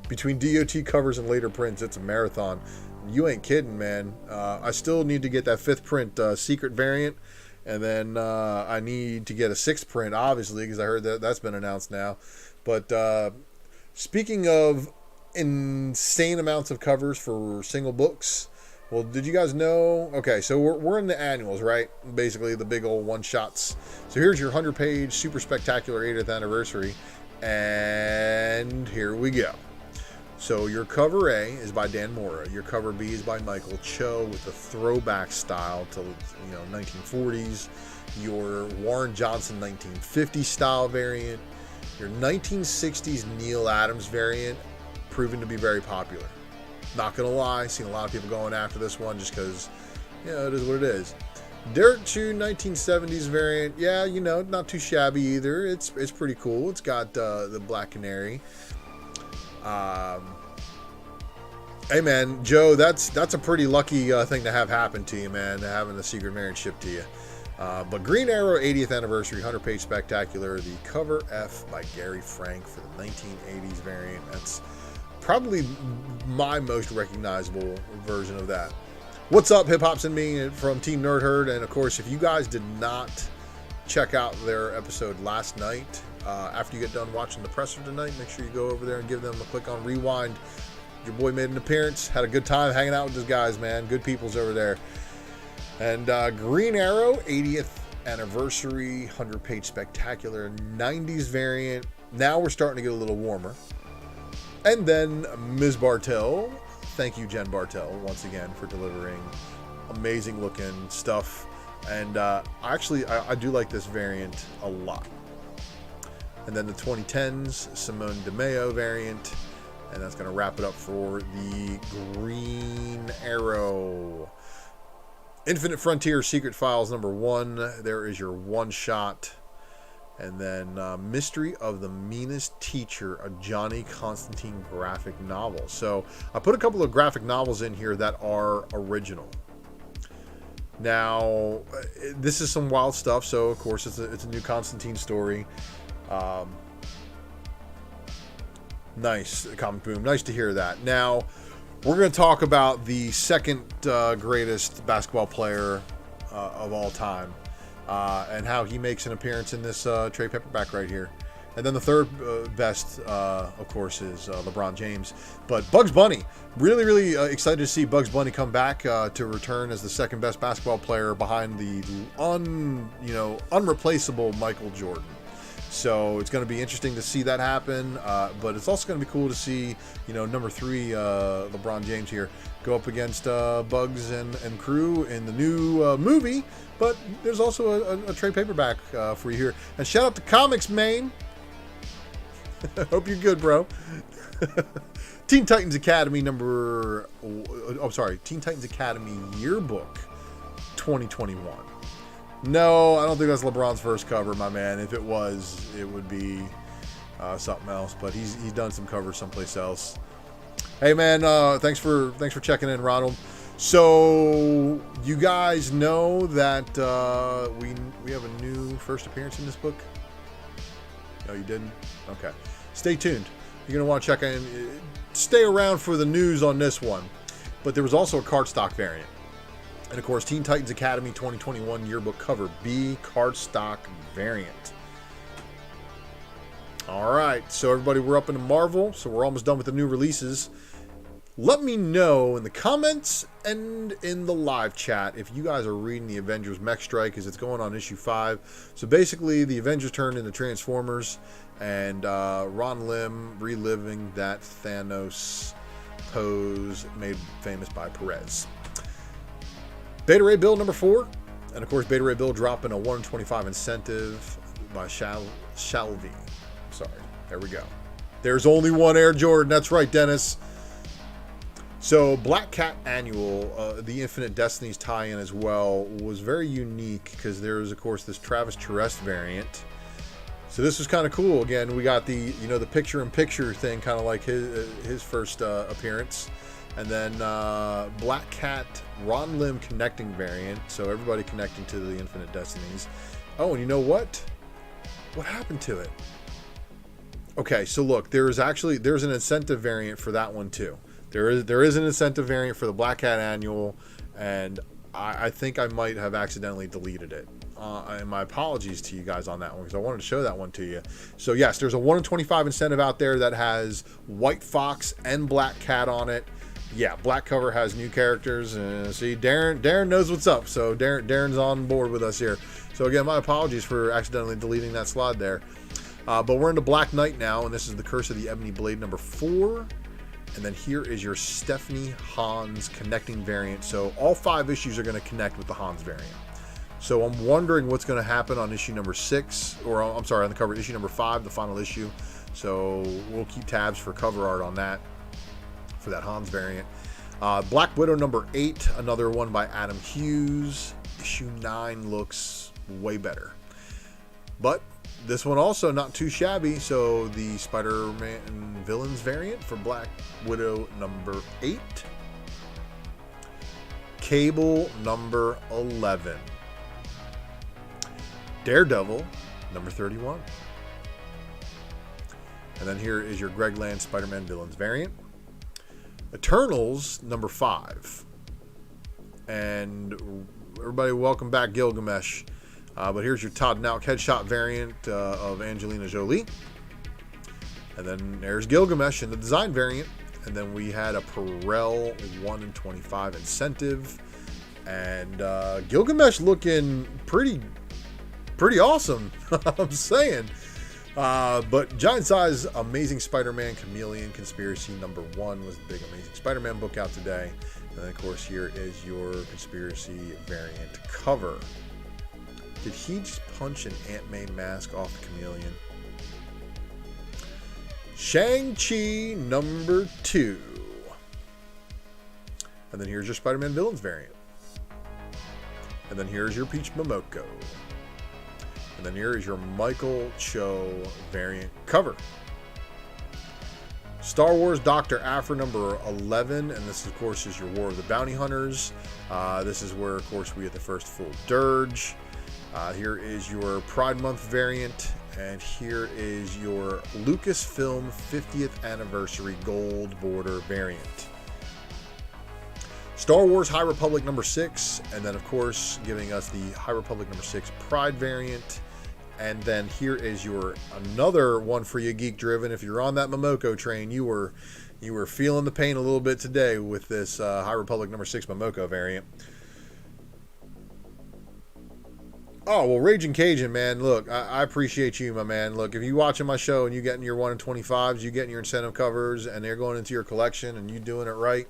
Speaker 1: Between DOT covers and later prints, it's a marathon. You ain't kidding, man. I still need to get that 5th print secret variant. And then I need to get a 6th print, obviously, because I heard that's been announced now. But speaking of insane amounts of covers for single books, well, did you guys know? Okay, so we're in the annuals, right? Basically the big old one shots. So here's your 100-page super spectacular 80th anniversary, and here we go. So your cover A is by Dan Mora. Your cover B is by Michael Cho with a throwback style to 1940s. Your Warren Johnson 1950 style variant. Your 1960s Neil Adams variant, proven to be very popular. Not gonna lie, seen a lot of people going after this one just because, it is what it is. Dirt 2 1970s variant, not too shabby either. It's pretty cool. It's got the Black Canary. Hey man, Joe, that's a pretty lucky thing to have happen to you, man, having the secret variant shipped to you. But Green Arrow 80th Anniversary 100-page spectacular, the cover F by Gary Frank for the 1980s variant. That's probably my most recognizable version of that. What's up, Hip Hops and Me from Team Nerd Herd. And of course, if you guys did not check out their episode last night, after you get done watching the presser tonight, make sure you go over there and give them a click on rewind. Your boy made an appearance, had a good time hanging out with those guys, man. Good peoples over there. And Green Arrow, 80th anniversary, 100-page spectacular, 90s variant. Now we're starting to get a little warmer. And then Ms. Bartel. Thank you, Jen Bartel, once again for delivering amazing looking stuff. And I do like this variant a lot. And then the 2010s Simone DeMeo variant. And that's going to wrap it up for the Green Arrow. Infinite Frontier Secret Files #1. There is your one shot. And then Mystery of the Meanest Teacher, a Johnny Constantine graphic novel. So I put a couple of graphic novels in here that are original. Now, this is some wild stuff. So, of course, it's a new Constantine story. Nice, Comic Boom. Nice to hear that. Now, we're going to talk about the second greatest basketball player of all time. And how he makes an appearance in this trade paperback right here. And then the third best, of course, is LeBron James. But Bugs Bunny, really excited to see Bugs Bunny come back to return as the second best basketball player behind the unreplaceable Michael Jordan. So it's going to be interesting to see that happen. But it's also going to be cool to see, number 3, LeBron James here, go up against Bugs and crew in the new movie. But there's also a trade paperback for you here. And shout out to Comics Maine. Hope you're good, bro. Teen Titans Academy Teen Titans Academy Yearbook 2021. No, I don't think that's LeBron's first cover, my man. If it was, it would be something else. But he's done some covers someplace else. Hey, man, thanks for checking in, Ronald. So you guys know that we have a new first appearance in this book? No, you didn't? Okay. Stay tuned. You're going to want to check in. Stay around for the news on this one. But there was also a cardstock variant. And, of course, Teen Titans Academy 2021 Yearbook Cover B cardstock variant. All right. So, everybody, we're up into Marvel. So, we're almost done with the new releases. Let me know in the comments and in the live chat if you guys are reading the Avengers Mech Strike, as it's going on issue 5. So basically, the Avengers turned into Transformers, and Ron Lim reliving that Thanos pose made famous by Perez. Beta Ray Bill #4, and of course, Beta Ray Bill dropping a 125 incentive by Shalvey. Sorry, there we go. There's only one Air Jordan. That's right, Dennis. So Black Cat Annual, the Infinite Destinies tie-in as well, was very unique because there's, of course, this Travis Charest variant. So this was kind of cool. Again, we got the picture-in-picture thing, kind of like his first appearance. And then Black Cat Ron Lim connecting variant, so everybody connecting to the Infinite Destinies. Oh, and you know what? What happened to it? Okay, so look, there's an incentive variant for that one too. There is an incentive variant for the Black Cat Annual, and I think I might have accidentally deleted it. And my apologies to you guys on that one, because I wanted to show that one to you. So yes, there's a 1 in 25 incentive out there that has White Fox and Black Cat on it. Yeah, black cover has new characters. See, Darren knows what's up, so Darren's on board with us here. So again, my apologies for accidentally deleting that slide there. But we're into Black Knight now, and this is the Curse of the Ebony Blade #4. And then here is your Stephanie Hans connecting variant. So all 5 issues are going to connect with the Hans variant. So I'm wondering what's going to happen on issue #6, or I'm sorry, on the cover issue #5, the final issue. So we'll keep tabs for cover art on that, for that Hans variant. Black Widow #8, another one by Adam Hughes. Issue 9 looks way better. But this one also not too shabby. So the Spider-Man Villains variant for Black Widow #8. Cable #11. Daredevil #31. And then here is your Greg Land Spider-Man Villains variant. Eternals #5. And everybody, welcome back, Gilgamesh. But here's your Todd Nauk headshot variant of Angelina Jolie. And then there's Gilgamesh in the design variant. And then we had a Perel 1 in 25 incentive. And Gilgamesh looking pretty awesome, I'm saying. But Giant Size Amazing Spider-Man Chameleon Conspiracy #1 was the big Amazing Spider-Man book out today. And then, of course, here is your Conspiracy variant cover. Did he just punch an Aunt May mask off the Chameleon? Shang-Chi #2. And then here's your Spider-Man Villains variant. And then here's your Peach Momoko. And then here is your Michael Cho variant cover. Star Wars Dr. Aphra #11, and this, of course, is your War of the Bounty Hunters. This is where, of course, we get the first full dirge. Here is your Pride Month variant, and here is your Lucasfilm 50th Anniversary Gold Border variant. Star Wars High Republic #6, and then, of course, giving us the High Republic #6 Pride variant. And then here is your another one for you geek driven. If you're on that Momoko train, you were feeling the pain a little bit today with this High Republic #6 Momoko variant. Oh, well, Raging Cajun, man, look, I appreciate you, my man. Look, if you're watching my show and you're getting your 1 in 25s, you're getting your incentive covers, and they're going into your collection, and you doing it right,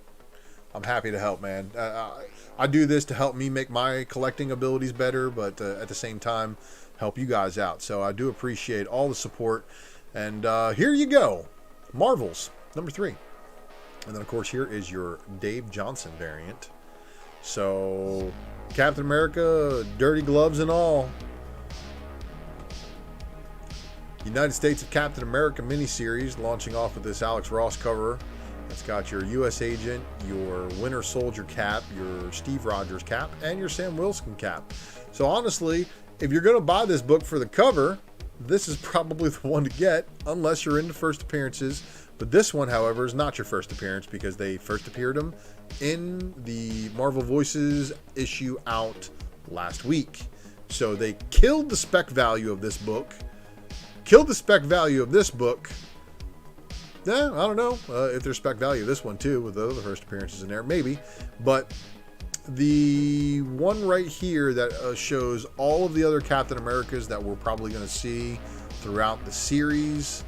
Speaker 1: I'm happy to help, man. I do this to help me make my collecting abilities better, but at the same time, help you guys out. So I do appreciate all the support. And here you go. Marvels, #3. And then, of course, here is your Dave Johnson variant. So, Captain America, dirty gloves and all. United States of Captain America miniseries, launching off with this Alex Ross cover. It's got your U.S. Agent, your Winter Soldier cap, your Steve Rogers cap, and your Sam Wilson cap. So honestly, if you're going to buy this book for the cover, this is probably the one to get, unless you're into first appearances. But this one, however, is not your first appearance, because they first appeared him in the Marvel Voices issue out last week. So they killed the spec value of this book. Yeah, I don't know if there's spec value of this one too, with the other first appearances in there, maybe. But the one right here that shows all of the other Captain Americas that we're probably going to see throughout the series,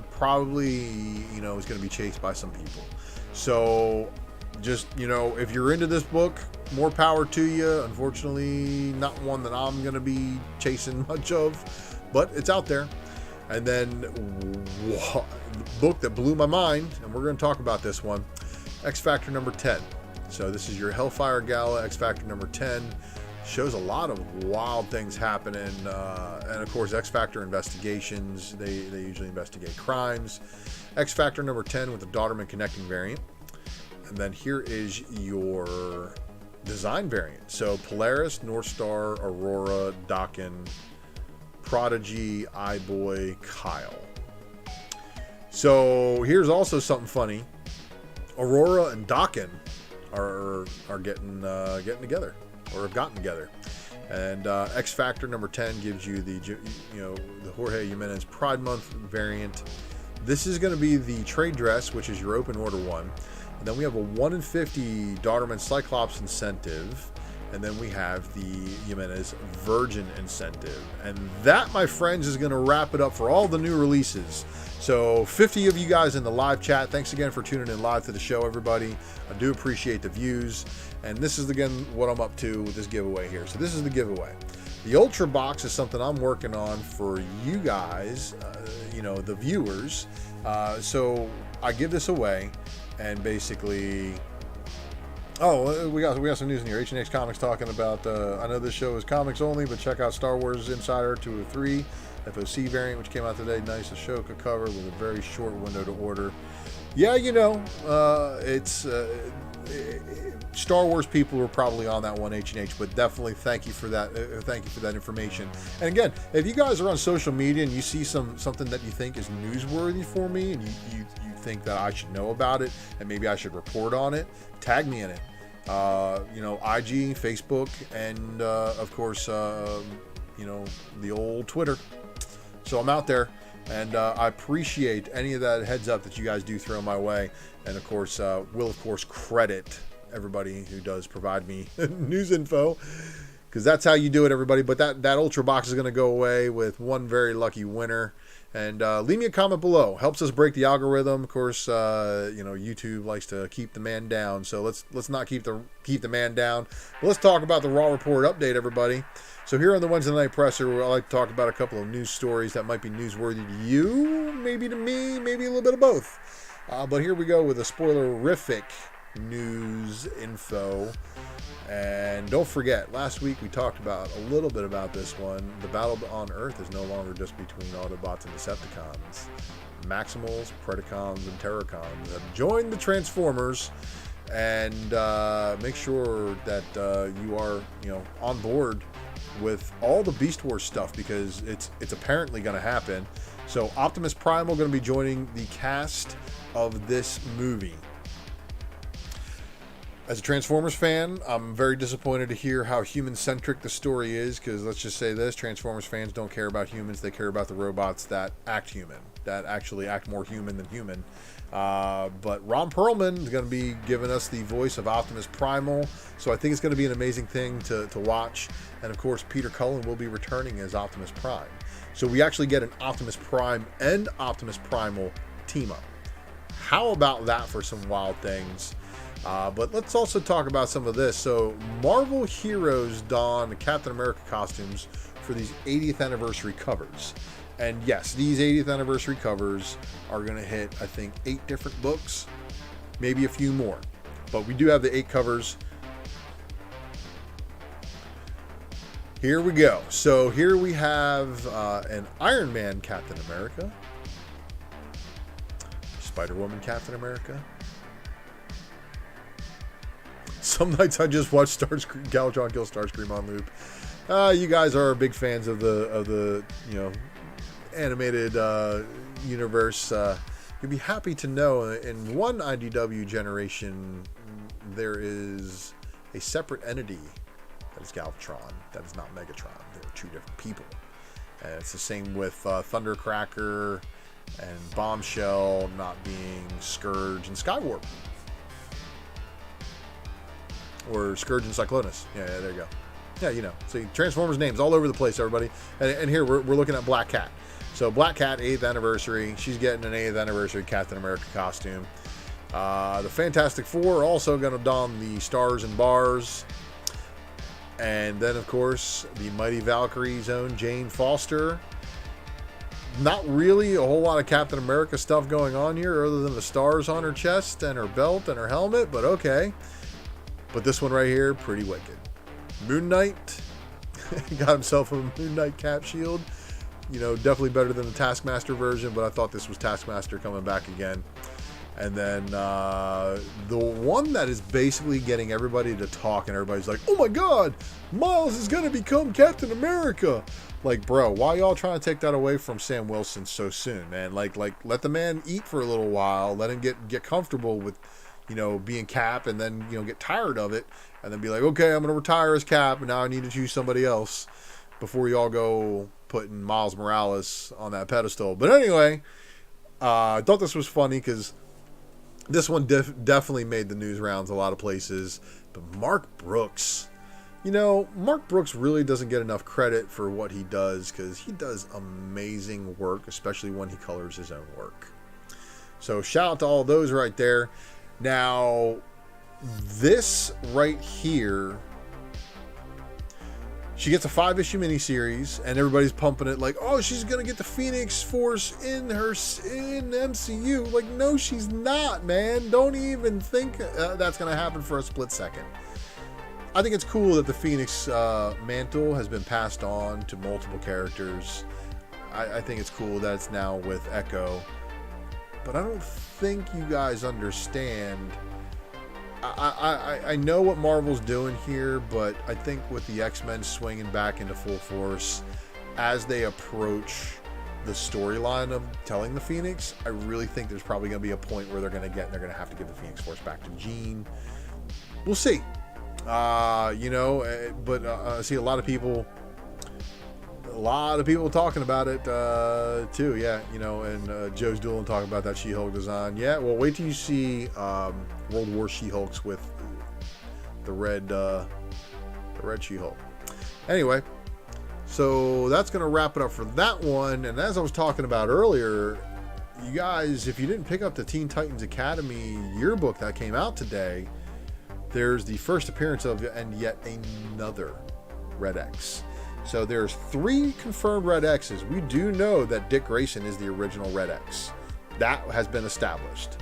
Speaker 1: probably, is going to be chased by some people. So just, if you're into this book, more power to you. Unfortunately, not one that I'm going to be chasing much of, but it's out there. And then the book that blew my mind, and we're going to talk about this one, X Factor #10. So this is your Hellfire Gala, X Factor #10. Shows a lot of wild things happening. And of course, X Factor investigations. They usually investigate crimes. X Factor #10 with the Daughterman Connecting variant. And then here is your design variant. So Polaris, North Star, Aurora, Dakin, Prodigy, iBoy, Kyle. So here's also something funny. Aurora and Dakin are getting together, or have gotten together. And X Factor #10 gives you the Jorge Jimenez Pride Month variant. This is going to be the trade dress, which is your open order one. And then we have a 1 in 50 Daughterman Cyclops incentive. And then we have the Jimenez Virgin incentive. And that, my friends, is going to wrap it up for all the new releases. So 50 of you guys in the live chat, thanks again for tuning in live to the show, everybody. I do appreciate the views. And this is, again, what I'm up to with this giveaway here. So this is the giveaway. The Ultra Box is something I'm working on for you guys, the viewers. So I give this away, and basically... Oh, we got some news in here. H&H Comics talking about, I know this show is comics only, but check out Star Wars Insider 203 FOC variant, which came out today. Nice Ashoka cover with a very short window to order. Yeah, it's Star Wars people were probably on that one, H&H, but definitely thank you for that. Thank you for that information. And again, if you guys are on social media and you see something that you think is newsworthy for me, and you think that I should know about it and maybe I should report on it, tag me in it. You know, IG, Facebook, and of course, you know, the old Twitter. So I'm out there, and I appreciate any of that heads up that you guys do throw my way. And of course, will of course credit everybody who does provide me news info, because that's how you do it, everybody. But that Ultra box is going to go away with one very lucky winner. And leave me a comment below. Helps us break the algorithm. Of course, you know, YouTube likes to keep the man down. So let's not keep the man down. Let's talk about the Raw Report update, everybody. So here on the Wednesday Night Presser, I like to talk about a couple of news stories that might be newsworthy to you, maybe to me, maybe a little bit of both. But here we go with a spoilerific news info. And don't forget, last week we talked about a little bit about this one. The battle on Earth is no longer just between Autobots and Decepticons. Maximals, Predacons, and Terracons have joined the Transformers, and make sure that you are, you know, on board with all the Beast Wars stuff, because it's apparently going to happen. So Optimus Primal going to be joining the cast of this movie. As a Transformers fan, I'm very disappointed to hear how human-centric the story is, because let's just say this, Transformers fans don't care about humans, they care about the robots that act human, that actually act more human than human. But Ron Perlman is going to be giving us the voice of Optimus Primal, so I think it's going to be an amazing thing to watch. And of course, Peter Cullen will be returning as Optimus Prime. So we actually get an Optimus Prime and Optimus Primal team-up. How about that for some wild things? But let's also talk about some of this. So Marvel Heroes don Captain America costumes for these 80th anniversary covers. And yes, these 80th anniversary covers are going to hit, I think, 8 different books, maybe a few more. But we do have the 8 covers. Here we go. So here we have an Iron Man Captain America, Spider-Woman Captain America. Some nights I just watch Galvatron kill Starscream on loop. You guys are big fans of the you know, animated universe. You'll be happy to know in one IDW generation there is a separate entity that is Galvatron. That is not Megatron. There are 2 different people. And it's the same with Thundercracker and Bombshell not being Scourge and Skywarp. Or Scourge and Cyclonus. Yeah, there you go. Yeah, you know. See, Transformers names all over the place, everybody. And here we're looking at Black Cat. So Black Cat, 8th anniversary. She's getting an 8th anniversary Captain America costume. The Fantastic Four are also going to don the Stars and Bars. And then, of course, the Mighty Valkyrie's own Jane Foster. Not really a whole lot of Captain America stuff going on here other than the stars on her chest and her belt and her helmet, but okay. But this one right here, pretty wicked. Moon Knight got himself a Moon Knight cap shield. You know, definitely better than the Taskmaster version, but I thought this was Taskmaster coming back again. And then the one that is basically getting everybody to talk, and everybody's like, oh my god, Miles is going to become Captain America. Like, bro, why y'all trying to take that away from Sam Wilson so soon, man? Like let the man eat for a little while. Let him get comfortable with, you know, being Cap, and then, you know, get tired of it, and then be like, okay, I'm going to retire as Cap, and now I need to choose somebody else before y'all go putting Miles Morales on that pedestal. But anyway, I thought this was funny because this one definitely made the news rounds a lot of places. But Mark Brooks, you know, Mark Brooks really doesn't get enough credit for what he does, because he does amazing work, especially when he colors his own work. So shout out to all those right there. Now, this right here, she gets a 5-issue miniseries, and everybody's pumping it like, oh, she's gonna get the Phoenix Force in MCU. Like, no, she's not, man. Don't even think that's gonna happen for a split second. I think it's cool that the Phoenix mantle has been passed on to multiple characters. I think it's cool that it's now with Echo. But I don't think you guys understand. I know what Marvel's doing here, but I think with the X-Men swinging back into full force as they approach the storyline of telling the Phoenix, I really think there's probably going to be a point where they're going to have to give the Phoenix Force back to Jean. we'll see. You know, but I see a lot of people talking about it too. Yeah, you know, and Joe's Doolin talking about that She-Hulk design. Yeah, well, wait till you see World War She-Hulks with the red She-Hulk. Anyway, so that's gonna wrap it up for that one. And as I was talking about earlier, you guys, if you didn't pick up the Teen Titans Academy yearbook that came out today, there's the first appearance of and yet another Red X. So there's 3 confirmed Red X's. We do know that Dick Grayson is the original Red X. That has been established.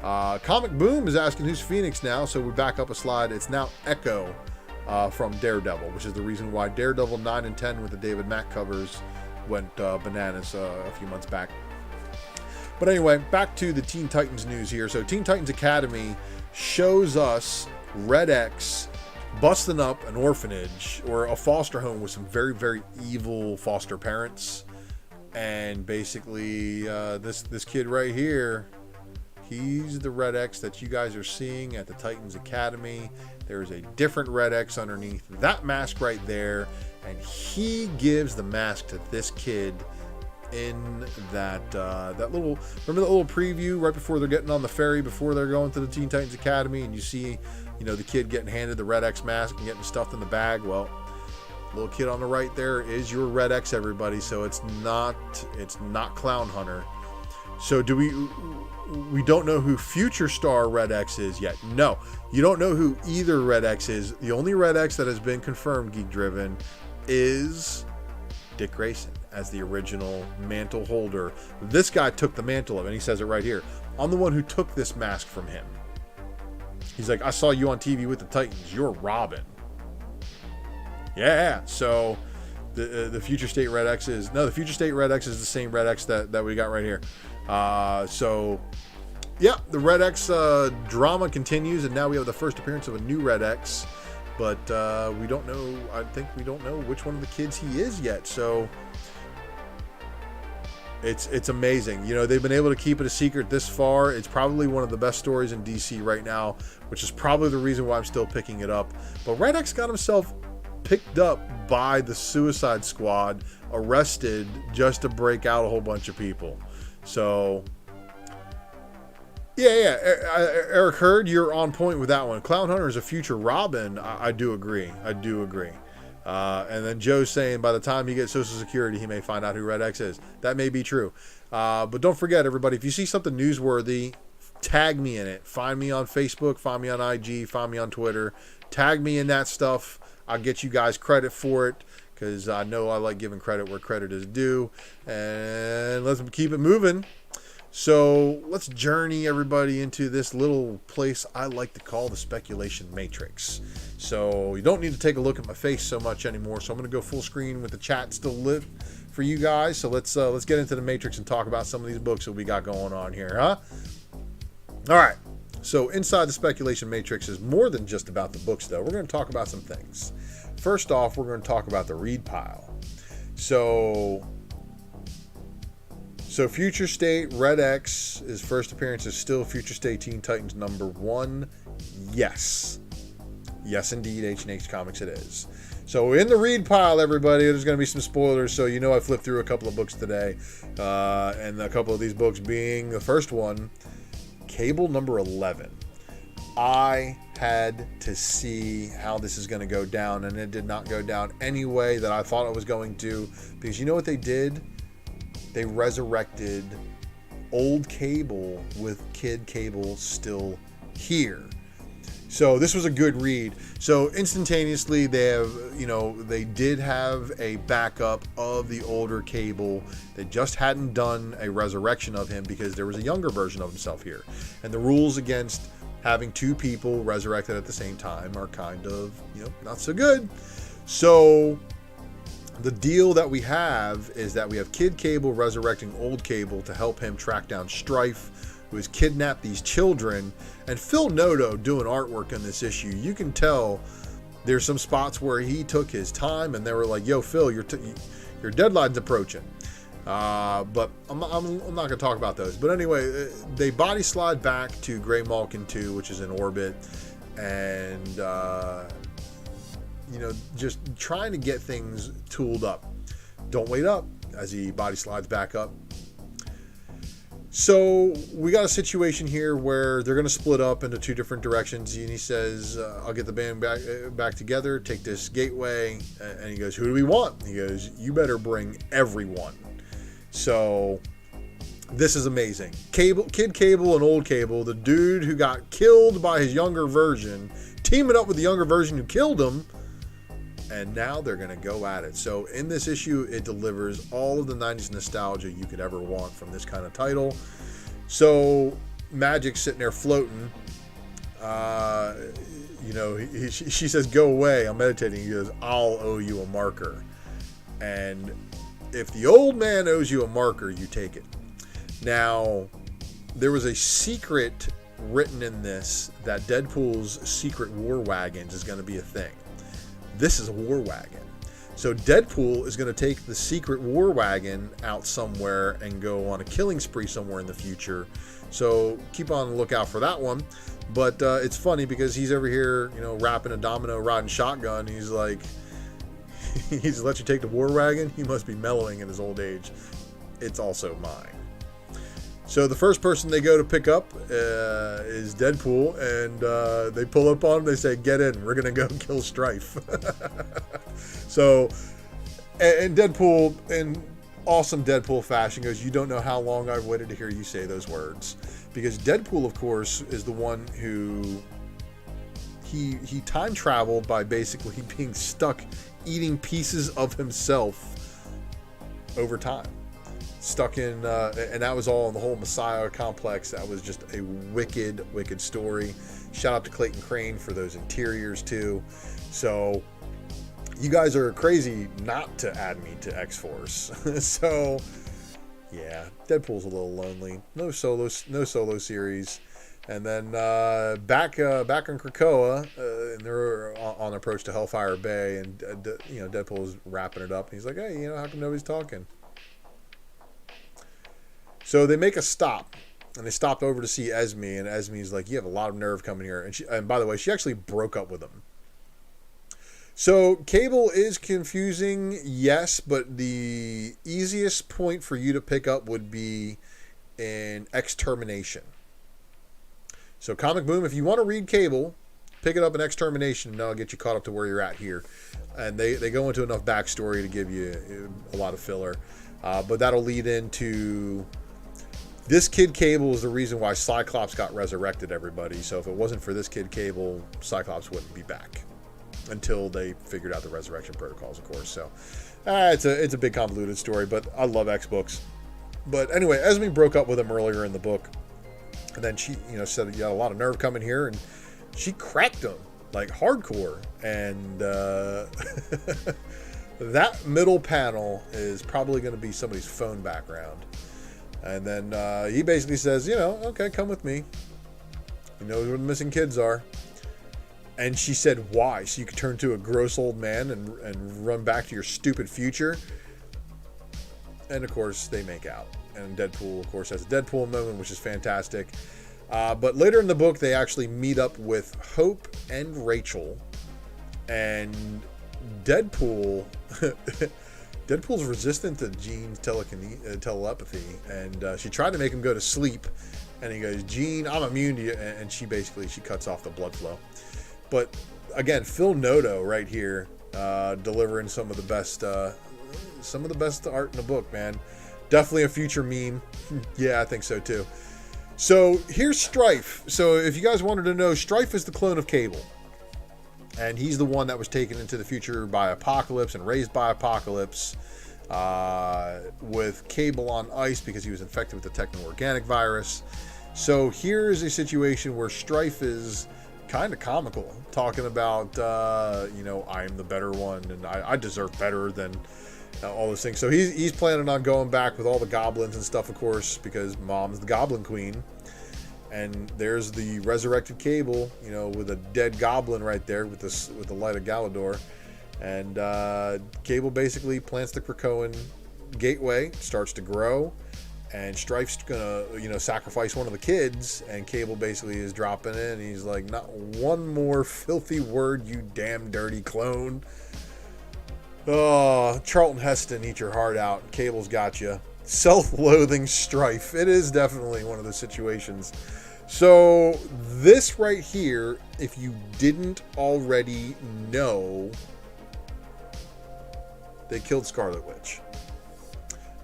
Speaker 1: Comic Boom is asking who's Phoenix now, so we back up a slide. It's now Echo from Daredevil, which is the reason why Daredevil 9 and 10 with the David Mack covers went bananas a few months back. But anyway, back to the Teen Titans news here. So Teen Titans Academy shows us Red X busting up an orphanage or a foster home with some very, very evil foster parents. And basically, this kid right here, he's the Red X that you guys are seeing at the Titans Academy. There's a different Red X underneath that mask right there. And he gives the mask to this kid in that little, remember that little preview right before they're getting on the ferry, before they're going to the Teen Titans Academy, and you see, you know, the kid getting handed the Red X mask and getting stuffed in the bag. Well, little kid on the right there is your Red X, everybody. So it's not Clown Hunter. So we don't know who Future Star Red X is yet. No, you don't know who either Red X is. The only Red X that has been confirmed, Geek Driven, is Dick Grayson as the original mantle holder. This guy took the mantle of it, and he says it right here. I'm the one who took this mask from him. He's like, I saw you on TV with the Titans. You're Robin. Yeah, so the Future State Red X is... No, the Future State Red X is the same Red X that we got right here. So, yeah, the Red X drama continues, and now we have the first appearance of a new Red X. But we don't know... I think we don't know which one of the kids he is yet, so... It's amazing. You know, they've been able to keep it a secret this far. It's probably one of the best stories in DC right now, which is probably the reason why I'm still picking it up. But Red X got himself picked up by the Suicide Squad, arrested just to break out a whole bunch of people. So, yeah. Eric Hurd, you're on point with that one. Clown Hunter is a future Robin. I do agree. And then Joe's saying by the time he gets Social Security, he may find out who Red X is. That may be true. But don't forget, everybody, if you see something newsworthy, tag me in it. Find me on Facebook, find me on IG, find me on Twitter. Tag me in that stuff. I'll get you guys credit for it because I know I like giving credit where credit is due. And let's keep it moving. So let's journey everybody into this little place I like to call the speculation matrix. So you don't need to take a look at my face so much anymore. So I'm going to go full screen with the chat still lit for you guys. So let's get into the matrix and talk about some of these books that we got going on here, huh? All right. So inside the speculation matrix is more than just about the books, though. We're going to talk about some things. First off, we're going to talk about the read pile. So Future State Red X, his first appearance is still Future State Teen Titans #1. Yes, indeed, H&H Comics it is. So in the read pile, everybody, there's going to be some spoilers. So you know I flipped through a couple of books today, and a couple of these books being the first one, Cable #11. I had to see how this is going to go down, and it did not go down any way that I thought it was going to, because you know what they did? They resurrected old Cable with Kid Cable still here. So this was a good read. So instantaneously they did have a backup of the older Cable. They just hadn't done a resurrection of him because there was a younger version of himself here. And the rules against having two people resurrected at the same time are kind of, not so good. So the deal that we have is that we have Kid Cable resurrecting old Cable to help him track down Strife, who has kidnapped these children. And Phil Noto doing artwork on this issue, you can tell there's some spots where he took his time and they were like, yo, Phil, your deadline's approaching. But I'm not going to talk about those. But anyway, they body slide back to Grey Malkin 2, which is in orbit. and just trying to get things tooled up. Don't wait up as he body slides back up. So we got a situation here where they're going to split up into two different directions, and he says, I'll get the band back together, take this gateway. And he goes, who do we want? He goes, you better bring everyone. So this is amazing. Kid Cable and Old Cable, the dude who got killed by his younger version, teaming up with the younger version who killed him, and now they're going to go at it. So in this issue, it delivers all of the 90s nostalgia you could ever want from this kind of title. So Magic's sitting there floating. She says, go away, I'm meditating. He goes, I'll owe you a marker. And if the old man owes you a marker, you take it. Now, there was a secret written in this that Deadpool's secret war wagons is going to be a thing. This is a war wagon. So Deadpool is going to take the secret war wagon out somewhere and go on a killing spree somewhere in the future. So keep on the lookout for that one. But it's funny because he's over here, rapping a domino, riding shotgun. He's like, he's let you take the war wagon. He must be mellowing in his old age. It's also mine. So the first person they go to pick up is Deadpool, and they pull up on him. They say, get in, we're going to go kill Strife. So, and Deadpool, in awesome Deadpool fashion, goes, you don't know how long I've waited to hear you say those words. Because Deadpool, of course, is the one who, he time traveled by basically being stuck eating pieces of himself over time. Stuck in, and that was all in the whole Messiah complex. That was just a wicked story. Shout out to Clayton Crane for those interiors too. So you guys are crazy not to add me to X-Force. So yeah, Deadpool's a little lonely. No solo series. And then back on Krakoa, and they're on approach to Hellfire Bay, and Deadpool's wrapping it up. And he's like, hey, how come nobody's talking? So they make a stop, and they stop over to see Esme, and Esme's like, you have a lot of nerve coming here. And by the way, she actually broke up with him. So Cable is confusing, yes, but the easiest point for you to pick up would be in Extermination. So Comic Boom, if you want to read Cable, pick it up in Extermination, and that'll get you caught up to where you're at here. And they go into enough backstory to give you a lot of filler. But that'll lead into... This Kid Cable is the reason why Cyclops got resurrected, everybody. So if it wasn't for this Kid Cable, Cyclops wouldn't be back until they figured out the resurrection protocols, of course. So it's a big convoluted story, but I love X books. But anyway, Esme broke up with him earlier in the book, and then she said that you had a lot of nerve coming here, and she cracked him like hardcore. And that middle panel is probably going to be somebody's phone background. And then he basically says, okay, come with me. He knows where the missing kids are. And she said, why? So you could turn to a gross old man and run back to your stupid future? And, of course, they make out. And Deadpool, of course, has a Deadpool moment, which is fantastic. But later in the book, they actually meet up with Hope and Rachel. And Deadpool... Deadpool's resistant to Jean's telepathy, and she tried to make him go to sleep, and he goes, Jean, I'm immune to you, and she cuts off the blood flow. But again, Phil Noto right here, delivering some of the best art in the book, man. Definitely a future meme. Yeah, I think so too. So here's Strife. So if you guys wanted to know, Strife is the clone of Cable. And he's the one that was taken into the future by Apocalypse and raised by Apocalypse with Cable on ice because he was infected with the techno-organic virus. So here's a situation where Strife is kind of comical, talking about, I am the better one and I deserve better than all those things. So he's planning on going back with all the goblins and stuff, of course, because Mom's the Goblin Queen. And there's the resurrected Cable, with a dead goblin right there with the light of Galador. And Cable basically plants the Krakoan gateway, starts to grow, and Strife's gonna, sacrifice one of the kids, and Cable basically is dropping in. He's like, not one more filthy word, you damn dirty clone. Oh, Charlton Heston, eat your heart out. Cable's got you. Self-loathing Strife. It is definitely one of those situations. So this right here, if you didn't already know, they killed Scarlet Witch.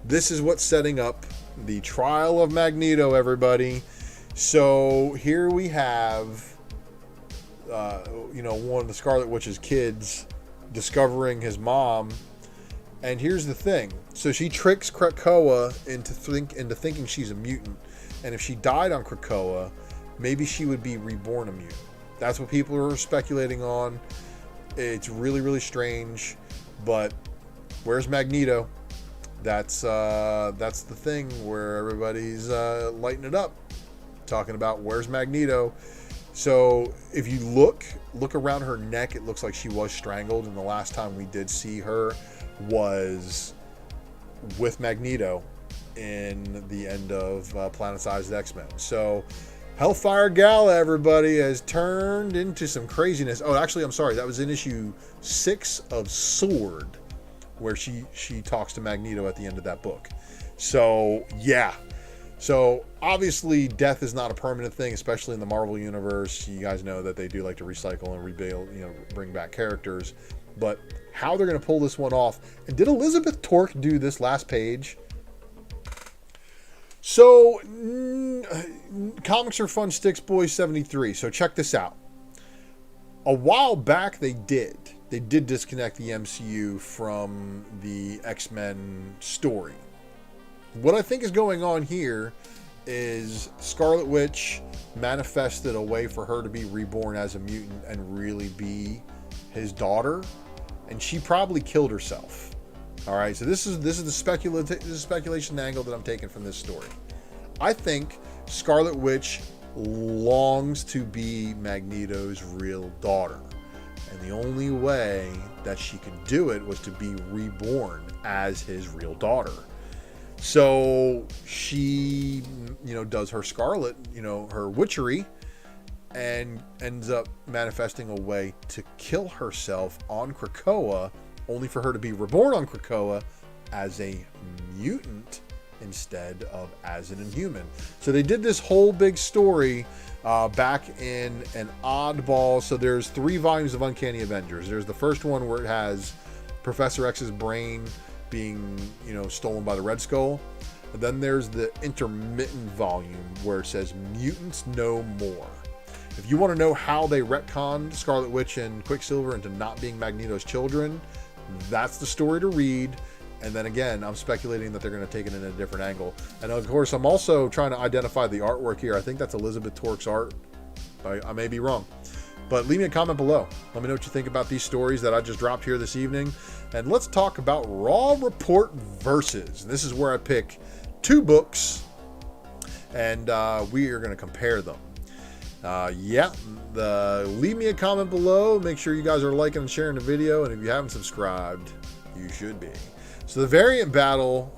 Speaker 1: This is what's setting up the trial of Magneto, everybody. So here we have, one of the Scarlet Witch's kids discovering his mom. And here's the thing. So she tricks Krakoa into thinking she's a mutant. And if she died on Krakoa, maybe she would be reborn a mutant. That's what people are speculating on. It's really, really strange. But where's Magneto? That's the thing where everybody's lighting it up, talking about where's Magneto. So if you look around her neck, it looks like she was strangled, and the last time we did see her was with Magneto in the end of Planet-Sized X-Men. So Hellfire Gala, everybody, has turned into some craziness. Oh, actually, I'm sorry, that was in issue 6 of Sword, where she talks to Magneto at the end of that book. So yeah, so obviously death is not a permanent thing, especially in the Marvel universe. You guys know that they do like to recycle and rebuild, bring back characters. But how they're going to pull this one off? And did Elizabeth Torque do this last page? So Comics Are Fun Sticks Boys 73. So check this out. A while back they did disconnect the MCU from the X-Men story. What I think is going on here is Scarlet Witch manifested a way for her to be reborn as a mutant and really be his daughter, and she probably killed herself. All right, so this is the speculation angle that I'm taking from this story. I think Scarlet Witch longs to be Magneto's real daughter. And the only way that she could do it was to be reborn as his real daughter. So she, does her Scarlet, her witchery, and ends up manifesting a way to kill herself on Krakoa, only for her to be reborn on Krakoa as a mutant instead of as an Inhuman. So they did this whole big story back in an oddball. So there's 3 volumes of Uncanny Avengers. There's the first one where it has Professor X's brain being, stolen by the Red Skull. And then there's the intermittent volume where it says Mutants No More. If you want to know how they retconned Scarlet Witch and Quicksilver into not being Magneto's children, that's the story to read. And then again, I'm speculating that they're going to take it in a different angle. And of course, I'm also trying to identify the artwork here. I think that's Elizabeth Torque's art. I may be wrong. But leave me a comment below. Let me know what you think about these stories that I just dropped here this evening. And let's talk about Raw Report Versus. And this is where I pick 2 books, and we are going to compare them. Leave me a comment below. Make sure you guys are liking and sharing the video. And if you haven't subscribed, you should be. So the variant battle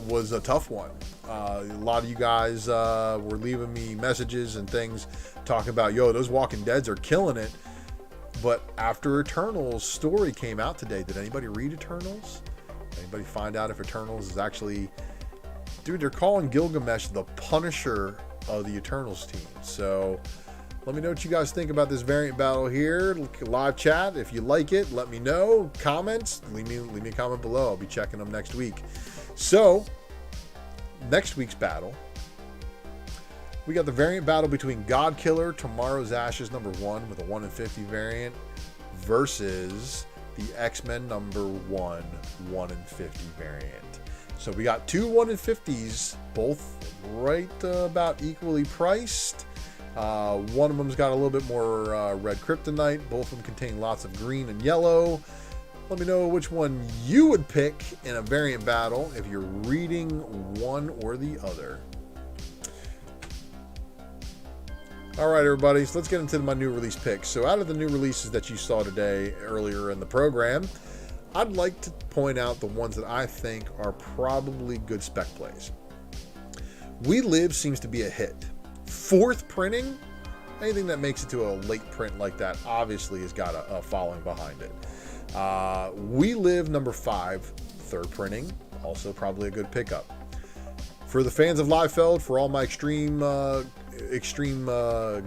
Speaker 1: was a tough one. A lot of you guys were leaving me messages and things talking about, those Walking Deads are killing it. But after Eternals story came out today, did anybody read Eternals? Anybody find out if Eternals is actually... Dude, they're calling Gilgamesh the Punisher of the Eternals team. So let me know what you guys think about this variant battle here. Live chat. If you like it, let me know. Comments, leave me a comment below. I'll be checking them next week. So next week's battle, we got the variant battle between Godkiller, Tomorrow's Ashes #1 with a 1 in 50 variant versus the X-Men #1 1 in 50 variant. So we got 2 1 in 50s, both right about equally priced. One of them's got a little bit more red kryptonite. Both of them contain lots of green and yellow. Let me know which one you would pick in a variant battle if you're reading one or the other. All right, everybody, so let's get into my new release picks. So out of the new releases that you saw today earlier in the program, I'd like to point out the ones that I think are probably good spec plays. We Live seems to be a hit. 4th printing, anything that makes it to a late print like that obviously has got a following behind it. We Live number 5, 3rd printing, also probably a good pickup. For the fans of Liefeld, for all my extreme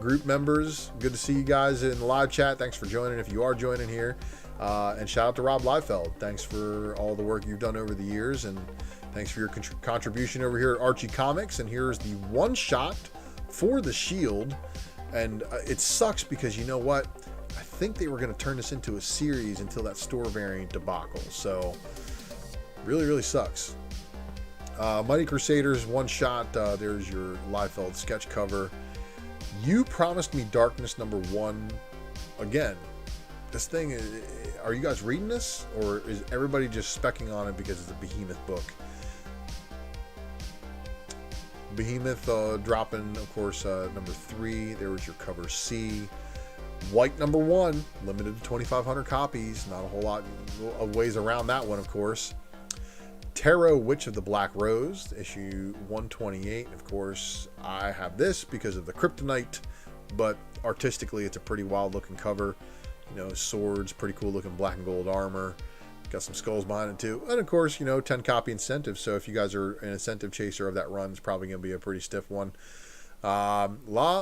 Speaker 1: group members, good to see you guys in the live chat. Thanks for joining if you are joining here. And shout out to Rob Liefeld. Thanks for all the work you've done over the years, and thanks for your contribution over here at Archie Comics. And here's the one shot for the Shield. And it sucks because you know what? I think they were going to turn this into a series until that store variant debacle. So really, really sucks. Mighty Crusaders, one shot. There's your Liefeld sketch cover. You Promised Me Darkness number 1. Again, this thing, are you guys reading this? Or is everybody just specking on it because it's a Behemoth book? Behemoth dropping, of course, number 3. There was your cover C. White number 1, limited to 2,500 copies. Not a whole lot of ways around that one, of course. Tarot Witch of the Black Rose, issue 128. Of course, I have this because of the Kryptonite, but artistically, it's a pretty wild looking cover. You know, swords, pretty cool looking black and gold armor. Got some skulls behind it too. And of course, you know, 10 copy incentive. So if you guys are an incentive chaser of that run, it's probably going to be a pretty stiff one. La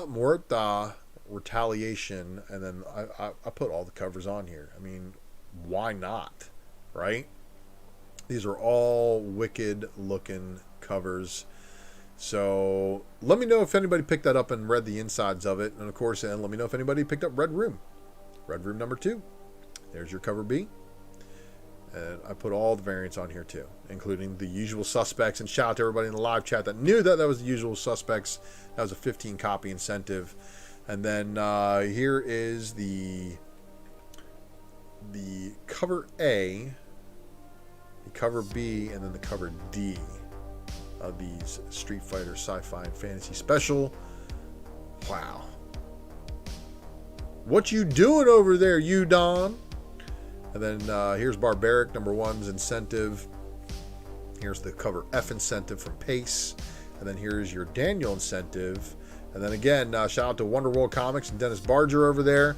Speaker 1: Muerta Retaliation. And then I put all the covers on here. I mean, why not? Right? These are all wicked looking covers. So let me know if anybody picked that up and read the insides of it. And of course, and let me know if anybody picked up Red Room. Red Room number 2. There's your cover B. And I put all the variants on here too, including the usual suspects. And shout out to everybody in the live chat that knew that was the usual suspects. That was a 15 copy incentive. And then here is the cover A, the cover B, and then the cover D of these Street Fighter Sci-Fi and Fantasy Special. Wow. What you doing over there, you Don? And then here's Barbaric number 1's incentive. Here's the cover F incentive from Pace. And then here's your Daniel incentive. And then again, shout out to Wonderworld Comics and Dennis Barger over there.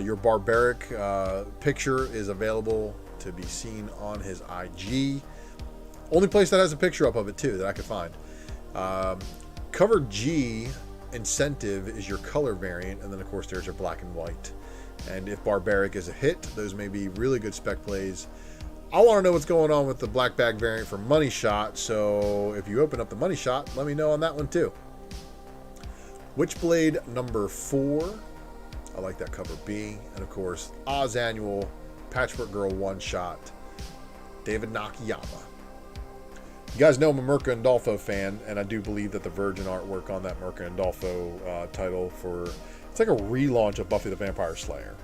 Speaker 1: Your Barbaric picture is available to be seen on his IG. Only place that has a picture up of it too that I could find. Cover G incentive is your color variant, and then of course there's your black and white. And if Barbaric is a hit, those may be really good spec plays. I want to know what's going on with the black bag variant for Money Shot, so if you open up the Money Shot, let me know on that one too. Witchblade number 4. I like that cover B. And of course, Oz Annual Patchwork Girl one shot, David Nakayama. You guys know I'm a Mirka Andolfo fan, and I do believe that the Virgin artwork on that Mirka Andolfo title it's like a relaunch of Buffy the Vampire Slayer.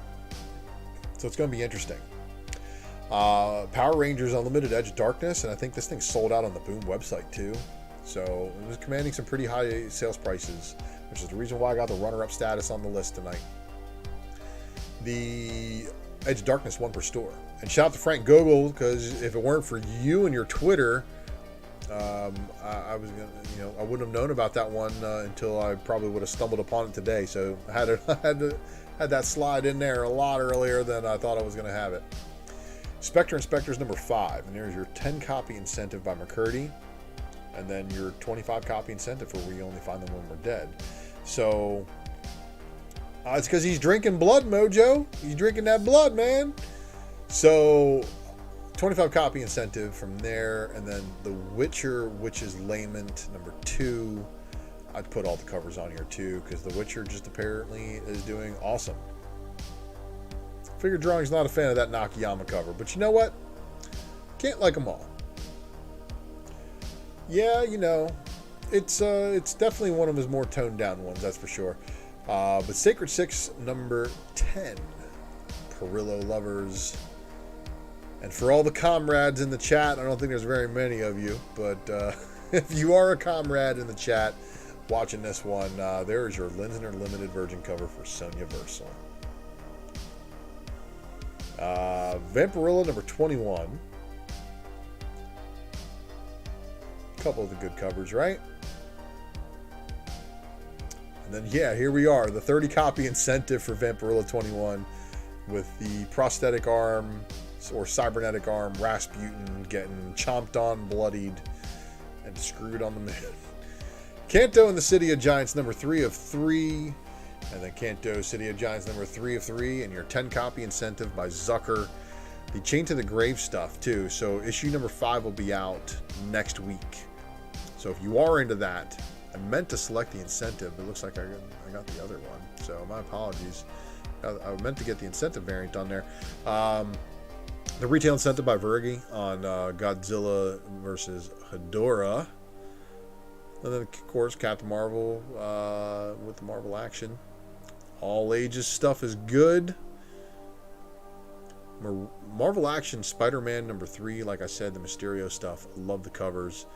Speaker 1: So it's going to be interesting. Power Rangers Unlimited Edge of Darkness, and I think this thing sold out on the Boom website too. So it was commanding some pretty high sales prices, which is the reason why I got the runner-up status on the list tonight. The Edge of Darkness one per store. And shout out to Frank Gogol, because if it weren't for you and your Twitter, I was gonna, I wouldn't have known about that one until I probably would have stumbled upon it today. So I had that slide in there a lot earlier than I thought I was going to have it. Spectre Inspectors number 5, and there's your 10 copy incentive by McCurdy, and then your 25 copy incentive for We Only Find Them When We're Dead. So it's because he's drinking blood, Mojo. He's drinking that blood, man. So 25 copy incentive from there, and then The Witcher, Witch's Lament number 2. I'd put all the covers on here too, because The Witcher just apparently is doing awesome. Figure Drawing's not a fan of that Nakayama cover, but you know what? Can't like them all. Yeah, it's definitely one of his more toned down ones, that's for sure. But Sacred Six number 10, Perillo Lovers. And for all the comrades in the chat, I don't think there's very many of you, but if you are a comrade in the chat watching this one, there is your Linsner Limited Virgin cover for Sonya Versal. Vampirilla number 21. Couple of the good covers, right? And then, yeah, here we are, the 30 copy incentive for Vampirilla 21 with the prosthetic arm or cybernetic arm Rasputin getting chomped on, bloodied, and screwed on the man. Kanto and the City of Giants number 3 of 3. And then Kanto, City of Giants number 3 of 3. And your 10 copy incentive by Zucker. The Chain to the Grave stuff, too. So issue number 5 will be out next week. So if you are into that, I meant to select the incentive. It looks like I got the other one. So my apologies. I meant to get the incentive variant on there. The retail incentive by Vergi on Godzilla versus Hedorah. And then, of course, Captain Marvel with the Marvel action. All ages stuff is good. Marvel action Spider-Man number 3, like I said, the Mysterio stuff. Love the covers.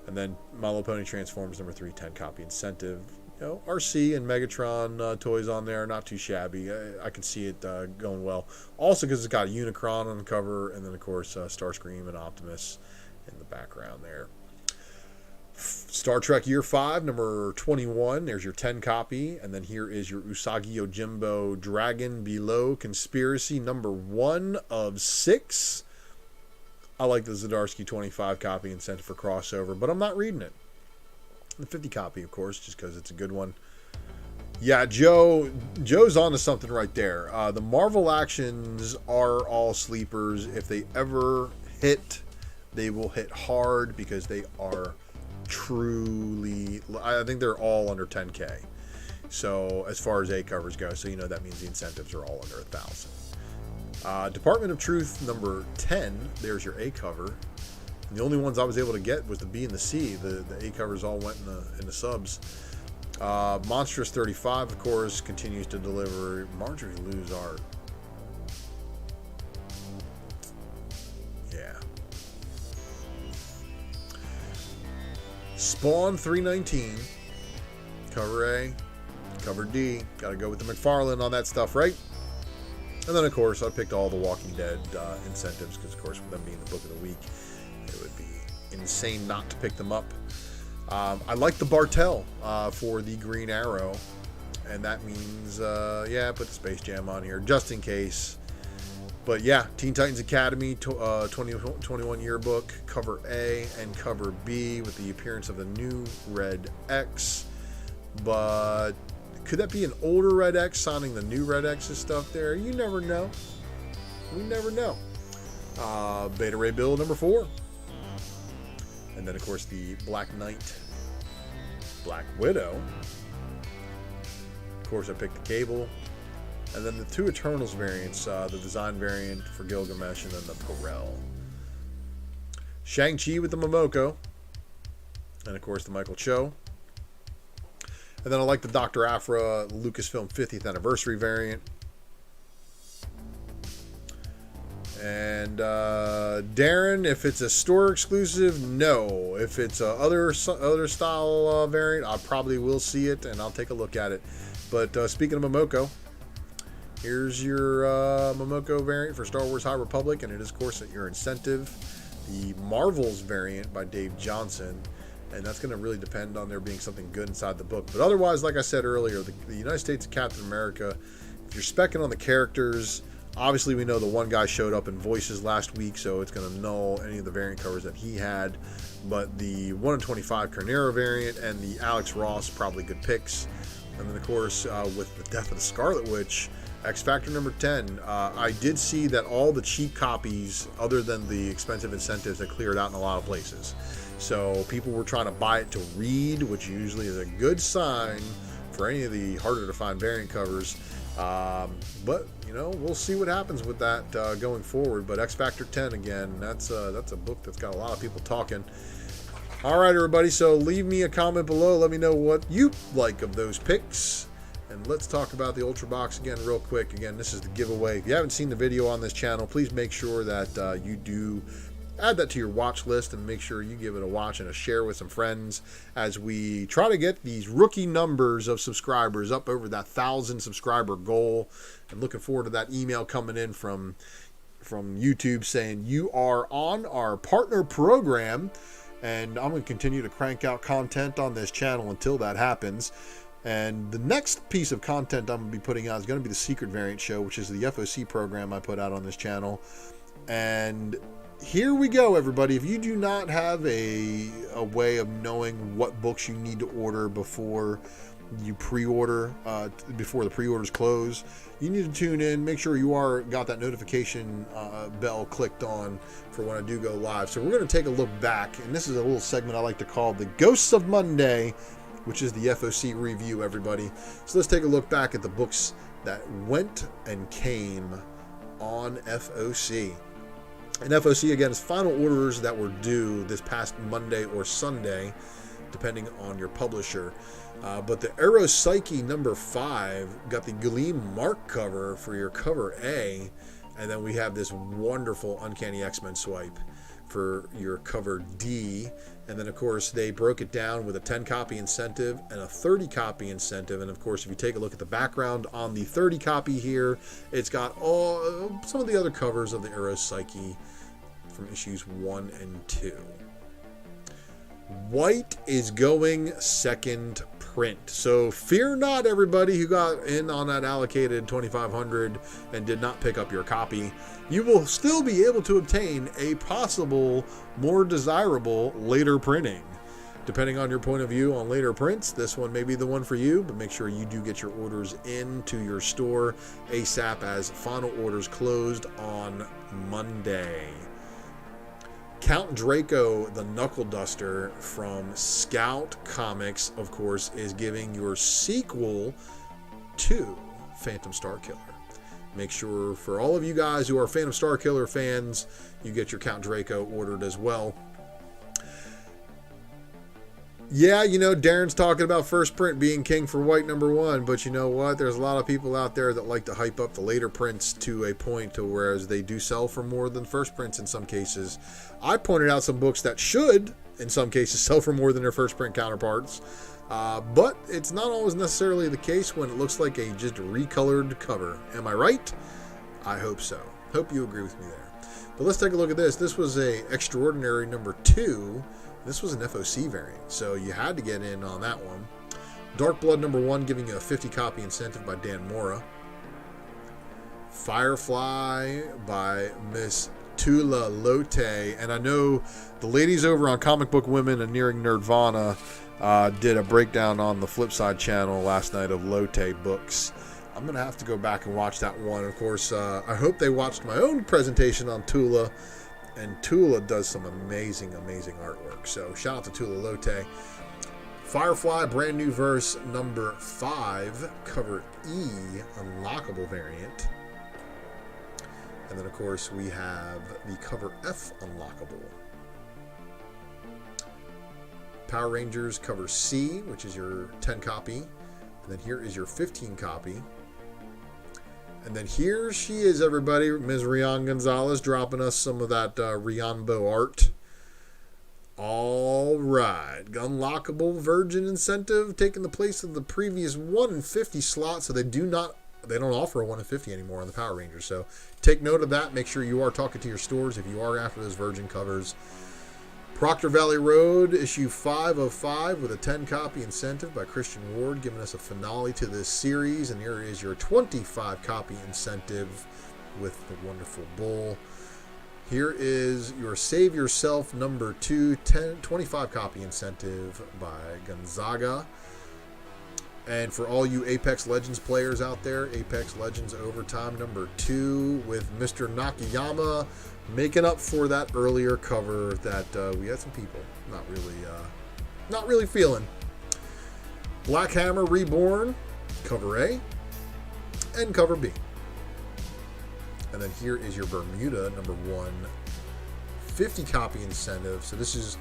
Speaker 1: And then My Little Pony Transformers number 3, 10 copy incentive. You know, RC and Megatron toys on there, not too shabby. I can see it going well. Also because it's got Unicron on the cover, and then of course Starscream and Optimus in the background there. Star Trek Year 5, number 21. There's your 10 copy. And then here is your Usagi Yojimbo Dragon Below Conspiracy, number 1 of 6. I like the Zdarsky 25 copy incentive for crossover, but I'm not reading it. The 50 copy, of course, just because it's a good one. Yeah, Joe's onto something right there. The Marvel actions are all sleepers. If they ever hit, they will hit hard because they are truly, I think they're all under 10K. So as far as A covers go, so you know that means the incentives are all under 1,000. Department of Truth number 10, there's your A cover. And the only ones I was able to get was the B and the C. The A covers all went in the subs. Monstrous 35, of course, continues to deliver. Marjorie Lou's art. Yeah. Spawn 319, cover A, cover D. Got to go with the McFarlane on that stuff, right? And then, of course, I picked all the Walking Dead incentives because, of course, with them being the book of the week, it would be insane not to pick them up. I like the Bartel for the Green Arrow, and that means, yeah, put the Space Jam on here just in case. But yeah, Teen Titans Academy 2021 yearbook, cover A and cover B with the appearance of the new Red X. But could that be an older Red X signing the new Red X's stuff there? You never know. We never know. Beta Ray Bill number 4. And then, of course, the Black Knight, Black Widow. Of course, I picked the Cable. And then the 2 Eternals variants, the design variant for Gilgamesh and then the Perel. Shang-Chi with the Momoko. And, of course, the Michael Cho. And then I like the Dr. Aphra Lucasfilm 50th Anniversary variant. And Darren, if it's a store exclusive, no. If it's a other style variant, I probably will see it and I'll take a look at it. But speaking of Momoko, here's your Momoko variant for Star Wars High Republic, and it is, of course, at your incentive. The Marvels variant by Dave Johnson, and that's going to really depend on there being something good inside the book. But otherwise, like I said earlier, the United States of Captain America, if you're speccing on the characters, obviously we know the one guy showed up in Voices last week, so it's going to null any of the variant covers that he had. But the 1 in 25 Carnero variant and the Alex Ross, probably good picks. And then, of course, with the Death of the Scarlet Witch, X Factor number 10, I did see that all the cheap copies, other than the expensive incentives, that cleared out in a lot of places. So people were trying to buy it to read, which usually is a good sign for any of the harder to find variant covers. But, you know, we'll see what happens with that going forward. But X Factor 10, again, that's a book that's got a lot of people talking. All right, everybody, so leave me a comment below. Let me know what you like of those picks. And let's talk about the Ultra Box again real quick. Again, this is the giveaway. If you haven't seen the video on this channel, please make sure that you do add that to your watch list and make sure you give it a watch and a share with some friends as we try to get these rookie numbers of subscribers up over that 1,000 subscriber goal. And looking forward to that email coming in from YouTube saying you are on our partner program. And I'm going to continue to crank out content on this channel until that happens. And the next piece of content I'm going to be putting out is going to be the Secret Variant Show, which is the FOC program I put out on this channel. And here we go, everybody. If you do not have a way of knowing what books you need to order before you pre-order, before the pre-orders close, you need to tune in. Make sure you got that notification bell clicked on for when I do go live. So we're going to take a look back, and this is a little segment I like to call the Ghosts of Monday, which is the FOC review, everybody. So let's take a look back at the books that went and came on FOC. And FOC, again, is final orders that were due this past Monday or Sunday, depending on your publisher. But the Aeropsyche number 5 got the Gleam Mark cover for your cover A. And then we have this wonderful Uncanny X-Men swipe for your cover D. And then, of course, they broke it down with a 10-copy incentive and a 30-copy incentive. And, of course, if you take a look at the background on the 30-copy here, it's got some of the other covers of the Aeropsyche from issues 1 and 2. White is going second print. So fear not, everybody who got in on that allocated 2,500 and did not pick up your copy. You will still be able to obtain a possible more desirable later printing. Depending on your point of view on later prints, this one may be the one for you, but make sure you do get your orders into your store ASAP, as final orders closed on Monday. Count Draco, the Knuckle Duster from Scout Comics, of course, is giving your sequel to Phantom Starkiller. Make sure for all of you guys who are Phantom Starkiller fans, you get your Count Draco ordered as well. Yeah, you know, Darren's talking about first print being king for White number 1, but you know what? There's a lot of people out there that like to hype up the later prints to a point to whereas they do sell for more than first prints in some cases. I pointed out some books that should, in some cases, sell for more than their first print counterparts, but it's not always necessarily the case when it looks like a just recolored cover. Am I right? I hope so. Hope you agree with me there. But let's take a look at this. This was a Extraordinary number 2. This was an FOC variant, so you had to get in on that one. Dark Blood number 1 giving you a 50-copy incentive by Dan Mora. Firefly by Miss Tula Lote. And I know the ladies over on Comic Book Women and Nearing Nerdvana did a breakdown on the Flipside channel last night of Lote books. I'm going to have to go back and watch that one. Of course, I hope they watched my own presentation on Tula. And Tula does some amazing, amazing artwork. So shout out to Tula Lote. Firefly, brand new verse number 5, cover E, unlockable variant. And then, of course, we have the cover F unlockable. Power Rangers, cover C, which is your 10 copy. And then here is your 15 copy. And then here she is, everybody, Ms. Rian Gonzalez, dropping us some of that Rianbo art. All right. Unlockable Virgin incentive taking the place of the previous 1 in 50 slot. So they don't offer a 1 in 50 anymore on the Power Rangers. So take note of that. Make sure you are talking to your stores if you are after those Virgin covers. Proctor Valley Road, issue 5 of 5 with a 10-copy incentive by Christian Ward, giving us a finale to this series. And here is your 25-copy incentive with the wonderful bull. Here is your Save Yourself number 2, 25-copy incentive by Gonzaga. And for all you Apex Legends players out there, Apex Legends Overtime number 2 with Mr. Nakayama, making up for that earlier cover that we had some people not really feeling. Black Hammer Reborn, cover A and cover B. And then here is your Bermuda number 1, 50-copy incentive. So this is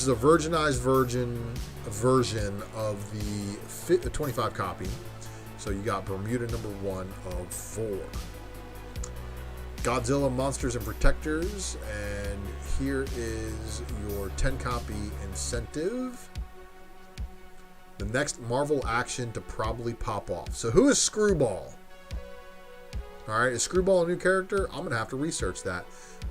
Speaker 1: a virginized version of the 25 copy. So you got Bermuda number 1 of 4. Godzilla Monsters and Protectors, and here is your 10-copy incentive. The next Marvel action to probably pop off. So who is Screwball? All right, is Screwball a new character? I'm going to have to research that.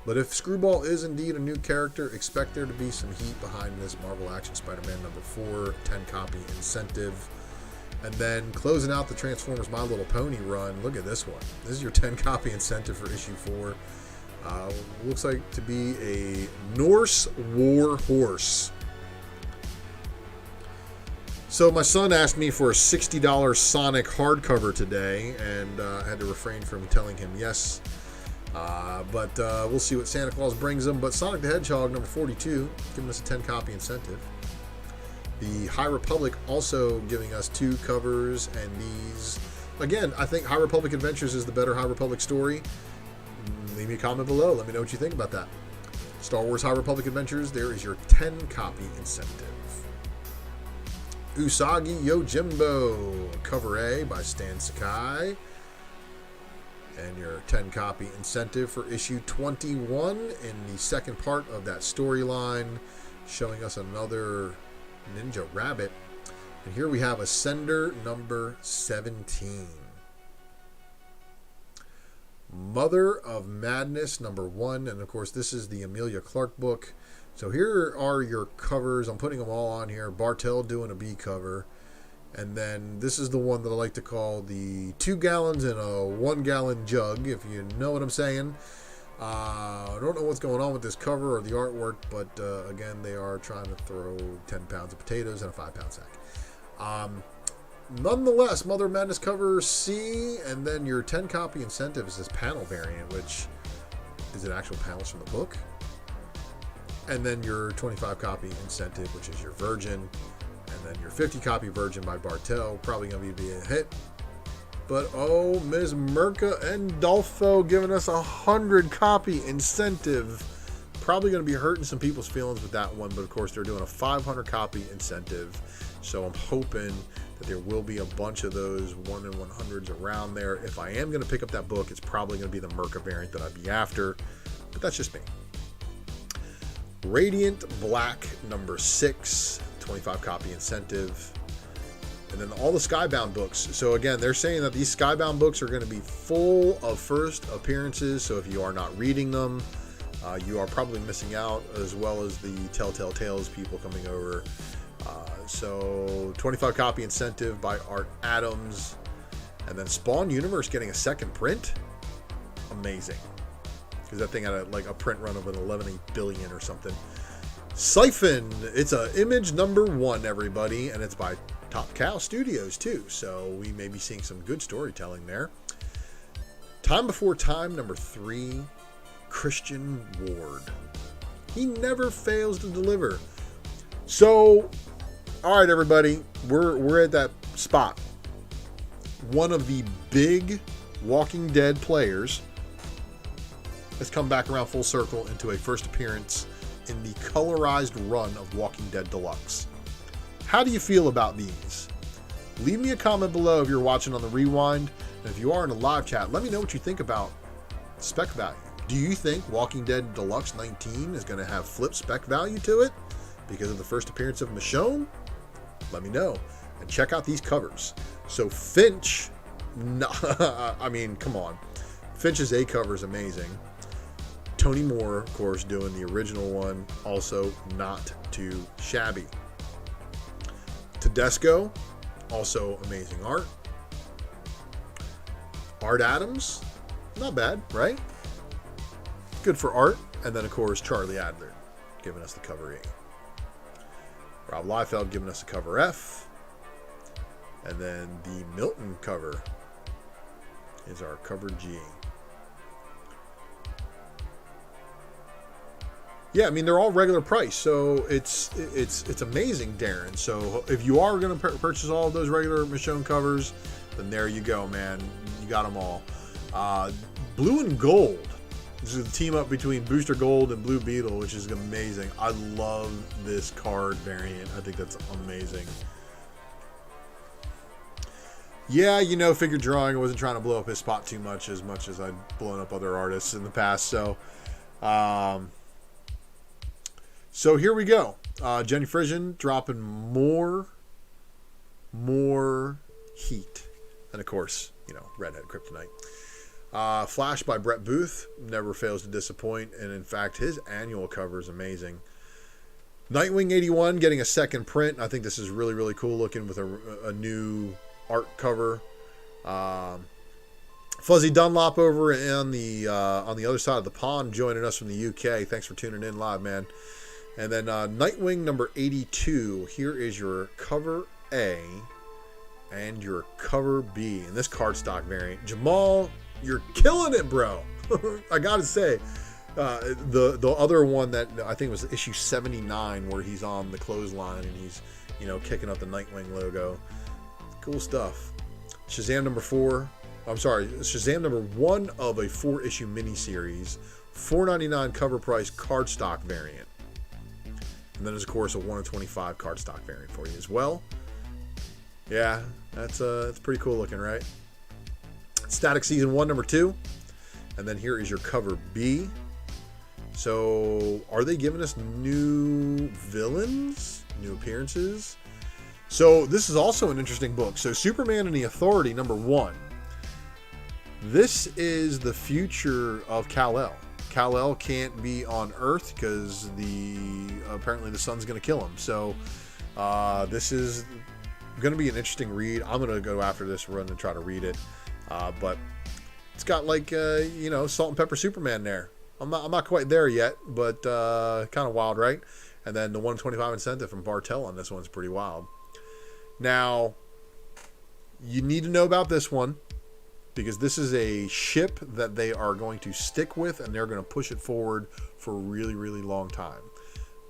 Speaker 1: But if Screwball is indeed a new character, expect there to be some heat behind this Marvel Action Spider-Man number 4 10-copy incentive. And then closing out the Transformers My Little Pony run, look at this one. This is your 10 copy incentive for issue 4. Looks like to be a Norse War Horse. So my son asked me for a $60 Sonic hardcover today, and I had to refrain from telling him yes. But we'll see what Santa Claus brings him. But Sonic the Hedgehog number 42, giving us a 10 copy incentive. The High Republic also giving us 2 covers, and these, again, I think High Republic Adventures is the better High Republic story. Leave me a comment below. Let me know what you think about that. Star Wars High Republic Adventures, there is your 10 copy incentive. Usagi Yojimbo, cover A by Stan Sakai. And your 10 copy incentive for issue 21 in the second part of that storyline, showing us another Ninja Rabbit. And here we have Ascender number 17. Mother of Madness number 1. And of course, this is the Amelia Clark book. So here are your covers. I'm putting them all on here. Bartel doing a B cover. And then this is the one that I like to call the 2 gallons in a 1 gallon jug, if you know what I'm saying. I don't know what's going on with this cover or the artwork, but again, they are trying to throw 10 pounds of potatoes in a 5-pound sack. Nonetheless, Mother of Madness cover C, and then your 10 copy incentive is this panel variant, which is an actual panels from the book. And then your 25 copy incentive, which is your Virgin. And then your 50 copy Virgin by Bartel, probably going to be a hit. But oh, Ms. Mirka Endolfo giving us 100 copy incentive. Probably going to be hurting some people's feelings with that one, but of course they're doing a 500 copy incentive. So I'm hoping that there will be a bunch of those 1 in 100s around there. If I am going to pick up that book, it's probably going to be the Mirka variant that I'd be after. But that's just me. Radiant Black number 6. 25 copy incentive, and then all the Skybound books. So again, they're saying that these Skybound books are going to be full of first appearances, so if you are not reading them, you are probably missing out, as well as the Telltale Tales people coming over. So 25 copy incentive by Art Adams, and then Spawn Universe getting a second print. Amazing, because that thing had a print run of an 11 billion or something. Siphon, it's a Image number 1, everybody, and it's by Top Cow Studios too, so we may be seeing some good storytelling there. Time Before Time number 3, Christian Ward. He never fails to deliver. So, all right, everybody, we're at that spot. One of the big Walking Dead players has come back around full circle into a first appearance in the colorized run of Walking Dead Deluxe. How do you feel about these? Leave me a comment below if you're watching on the rewind, and if you are in the live chat, let me know what you think about spec value. Do you think Walking Dead Deluxe 19 is going to have flip spec value to it because of the first appearance of Michonne? Let me know. And check out these covers. So Finch, I mean, come on. Finch's A cover is amazing. Tony Moore, of course, doing the original one, also not too shabby. Tedesco, also amazing art. Art Adams, not bad, right? Good for art. And then, of course, Charlie Adler, giving us the cover E. Rob Liefeld giving us the cover F. And then the Milton cover is our cover G. Yeah, I mean, they're all regular price, so it's amazing, Darren. So if you are going to purchase all of those regular Michonne covers, then there you go, man. You got them all. Blue and Gold. This is a team up between Booster Gold and Blue Beetle, which is amazing. I love this card variant. I think that's amazing. Yeah, you know, figure drawing. I wasn't trying to blow up his spot too much as I'd blown up other artists in the past. So, so here we go. Jenny Frisian dropping more heat. And of course, you know, Redhead Kryptonite. Flash by Brett Booth never fails to disappoint. And in fact, his annual cover is amazing. Nightwing 81 getting a second print. I think this is really, really cool looking with a new art cover. Fuzzy Dunlop over on the other side of the pond joining us from the UK. Thanks for tuning in live, man. And then Nightwing number 82. Here is your cover A and your cover B in this cardstock variant. Jamal, you're killing it, bro. I gotta say, the other one that I think was issue 79, where he's on the clothesline and he's, you know, kicking up the Nightwing logo. Cool stuff. Shazam number 4. I'm sorry, Shazam number 1 of a 4-issue miniseries, $4.99 cover price cardstock variant. And then there's of course a 1 of 25 cardstock variant for you as well. Yeah, that's it's pretty cool looking, right? Static Season 1 number 2. And then here is your cover B. So are they giving us new villains, new appearances? So this is also an interesting book. So Superman and the Authority number 1. This is the future of Kal-El. Kal-El can't be on Earth because apparently the sun's going to kill him. So this is going to be an interesting read. I'm going to go after this run and try to read it. But it's got like you know, salt and pepper Superman there. I'm not quite there yet, but kind of wild, right? And then the 125 incentive from Bartel on this one's pretty wild. Now, you need to know about this one, because this is a ship that they are going to stick with, and they're going to push it forward for a really, really long time.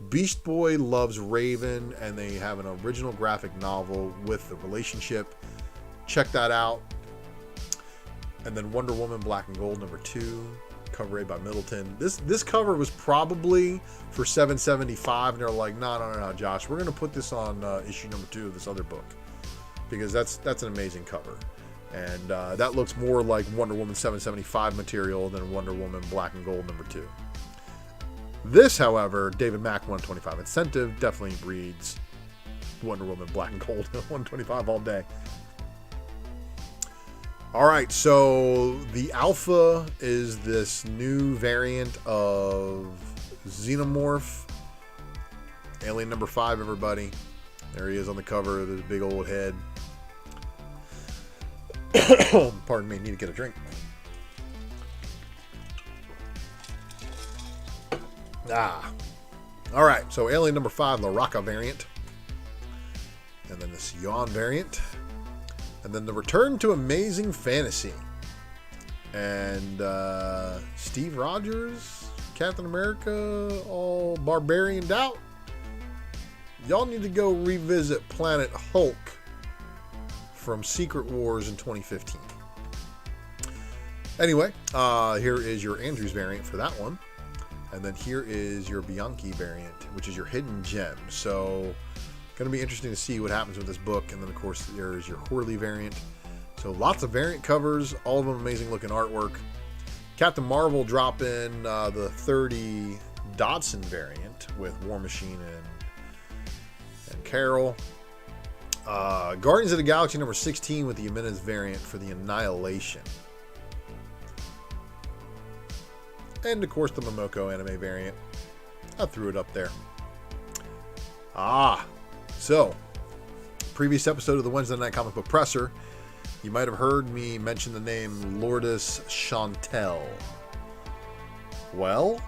Speaker 1: Beast Boy loves Raven, and they have an original graphic novel with the relationship. Check that out. And then Wonder Woman Black and Gold number 2, cover A by Middleton. This cover was probably for $7.75, and they're like, no, Josh, we're going to put this on issue number 2 of this other book, because that's an amazing cover. And that looks more like Wonder Woman 775 material than Wonder Woman Black and Gold number 2. This, however, David Mack 125 incentive definitely breeds Wonder Woman Black and Gold 125 all day. All right, so the Alpha is this new variant of Xenomorph. Alien number 5, everybody. There he is on the cover, this big old head. Pardon me, need to get a drink. All right, so Alien number 5, the Raka variant. And then this Yawn variant. And then the Return to Amazing Fantasy. And Steve Rogers, Captain America, all barbarianed out. Y'all need to go revisit Planet Hulk from Secret Wars in 2015. Anyway, here is your Andrews variant for that one. And then here is your Bianchi variant, which is your Hidden Gem. So, going to be interesting to see what happens with this book. And then, of course, there is your Horley variant. So, lots of variant covers, all of them amazing looking artwork. Captain Marvel drop in the 30 Dodson variant with War Machine and Carol. Guardians of the Galaxy number 16 with the Jimenez variant for the Annihilation. And, of course, the Momoko anime variant. I threw it up there. So, previous episode of the Wednesday Night Comic Book Presser, you might have heard me mention the name Lourdes Chantel. Well,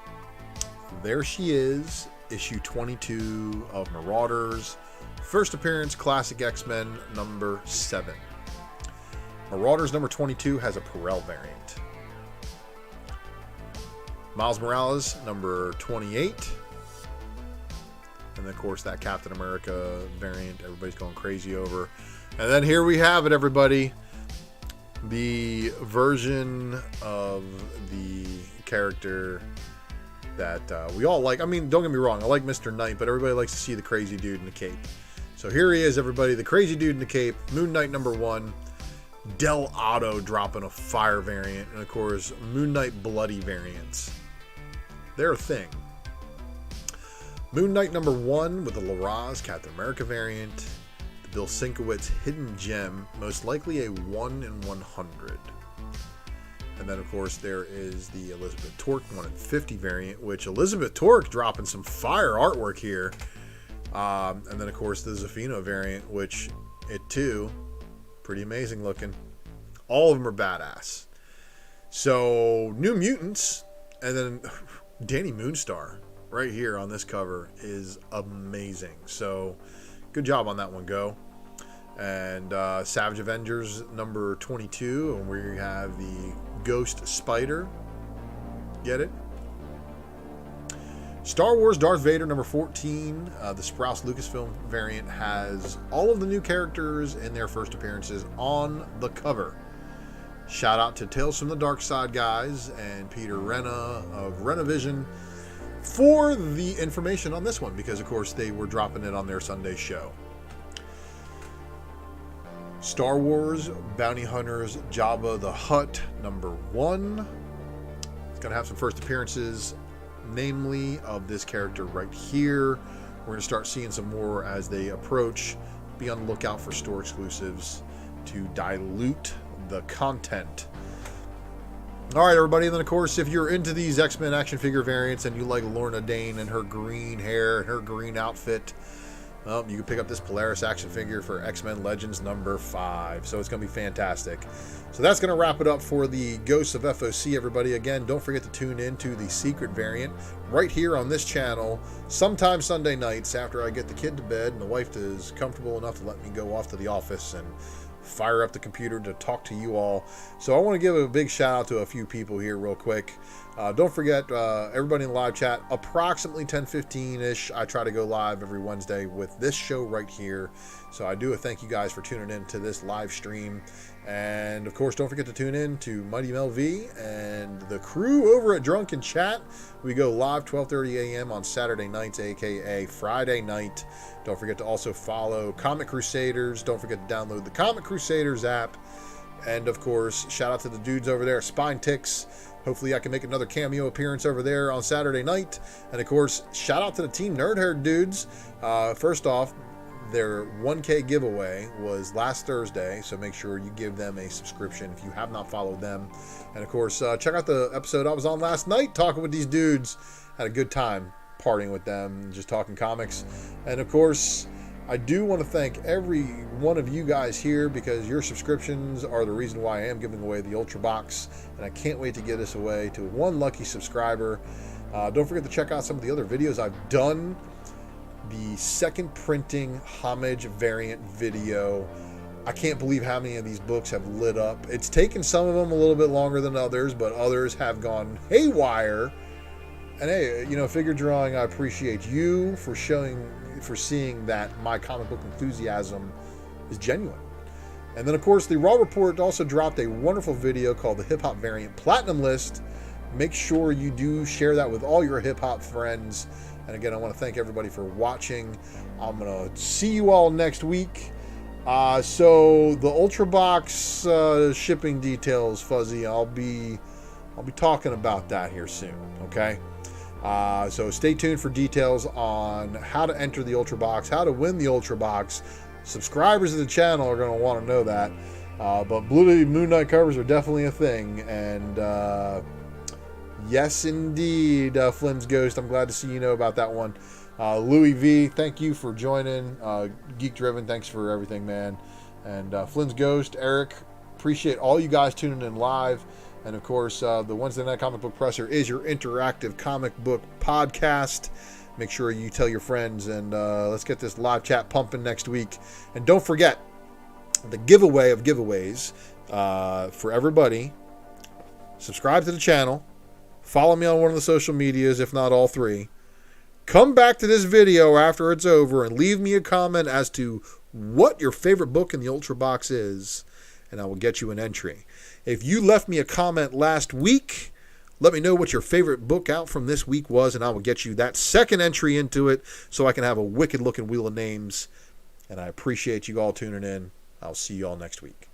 Speaker 1: there she is, issue 22 of Marauders. First appearance, Classic X-Men number 7. Marauders number 22 has a Perel variant. Miles Morales number 28. And then, of course, that Captain America variant everybody's going crazy over. And then here we have it, everybody. The version of the character that we all like. I mean, don't get me wrong, I like Mr. Knight, but everybody likes to see the crazy dude in the cape. So here he is, everybody, the crazy dude in the cape, Moon Knight number 1, Del Otto dropping a fire variant, and of course, Moon Knight bloody variants. They're a thing. Moon Knight number 1 with the Laraz Captain America variant, the Bill Sienkiewicz Hidden Gem, most likely a 1 in 100. And then, of course, there is the Elizabeth Torque 1 in 50 variant, which Elizabeth Torque dropping some fire artwork here. And then, of course, the Zafino variant, which it too Pretty amazing looking. All of them are badass. So, New Mutants, and then Danny Moonstar right here on this cover is amazing. So, good job on that one, Go. And Savage Avengers number 22, and we have the Ghost Spider. Get it? Star Wars Darth Vader number 14, the Sprouse Lucasfilm variant, has all of the new characters in their first appearances on the cover. Shout out to Tales from the Dark Side guys and Peter Renna of Renavision for the information on this one, because of course they were dropping it on their Sunday show. Star Wars Bounty Hunters Jabba the Hutt number 1. It's going to have some first appearances, namely of this character right here. We're going to start seeing some more as they approach. Be on the lookout for store exclusives to dilute the content. All right, everybody. And then, of course, if you're into these X-Men action figure variants and you like Lorna Dane and her green hair and her green outfit, well, you can pick up this Polaris action figure for X-Men Legends number 5. So it's going to be fantastic. So that's going to wrap it up for the Ghosts of FOC, everybody. Again, don't forget to tune in to the secret variant right here on this channel sometime Sunday nights after I get the kid to bed and the wife is comfortable enough to let me go off to the office and fire up the computer to talk to you all. So I want to give a big shout out to a few people here real quick. Don't forget, everybody in the live chat, approximately 10:15-ish, I try to go live every Wednesday with this show right here. So I do thank you guys for tuning in to this live stream. And, of course, don't forget to tune in to Mighty Mel V and the crew over at Drunken Chat. We go live 12:30 a.m. on Saturday nights, a.k.a. Friday night. Don't forget to also follow Comic Crusaders. Don't forget to download the Comic Crusaders app. And, of course, shout out to the dudes over there, Spine Ticks. Hopefully I can make another cameo appearance over there on Saturday night. And, of course, shout out to the Team Nerdherd dudes. First off, their 1K giveaway was last Thursday, so make sure you give them a subscription if you have not followed them. And, of course, check out the episode I was on last night talking with these dudes. Had a good time partying with them, just talking comics. And, of course, I do want to thank every one of you guys here, because your subscriptions are the reason why I am giving away the Ultra Box, and I can't wait to give this away to one lucky subscriber. Don't forget to check out some of the other videos I've done. The second printing homage variant video. I can't believe how many of these books have lit up. It's taken some of them a little bit longer than others, but others have gone haywire. And hey, you know, Figure Drawing, I appreciate you for seeing that my comic book enthusiasm is genuine. And then, of course, the Raw Report also dropped a wonderful video called the Hip Hop Variant Platinum List. Make sure you do share that with all your hip hop friends. And again, I want to thank everybody for watching. I'm going to see you all next week. So the Ultra Box shipping details, Fuzzy, I'll be talking about that here soon, okay? So stay tuned for details on how to enter the Ultra Box, how to win the Ultra Box. Subscribers of the channel are going to want to know that. But Blue Moon Knight covers are definitely a thing. And yes, indeed, Flynn's Ghost. I'm glad to see you know about that one. Louis V, thank you for joining. Geek Driven, thanks for everything, man. And Flynn's Ghost, Eric, appreciate all you guys tuning in live. And, of course, the Wednesday Night Comic Book Presser is your interactive comic book podcast. Make sure you tell your friends, and let's get this live chat pumping next week. And don't forget the giveaway of giveaways for everybody. Subscribe to the channel. Follow me on one of the social medias, if not all three. Come back to this video after it's over and leave me a comment as to what your favorite book in the Ultra Box is, and I will get you an entry. If you left me a comment last week, let me know what your favorite book out from this week was, and I will get you that second entry into it so I can have a wicked-looking wheel of names. And I appreciate you all tuning in. I'll see you all next week.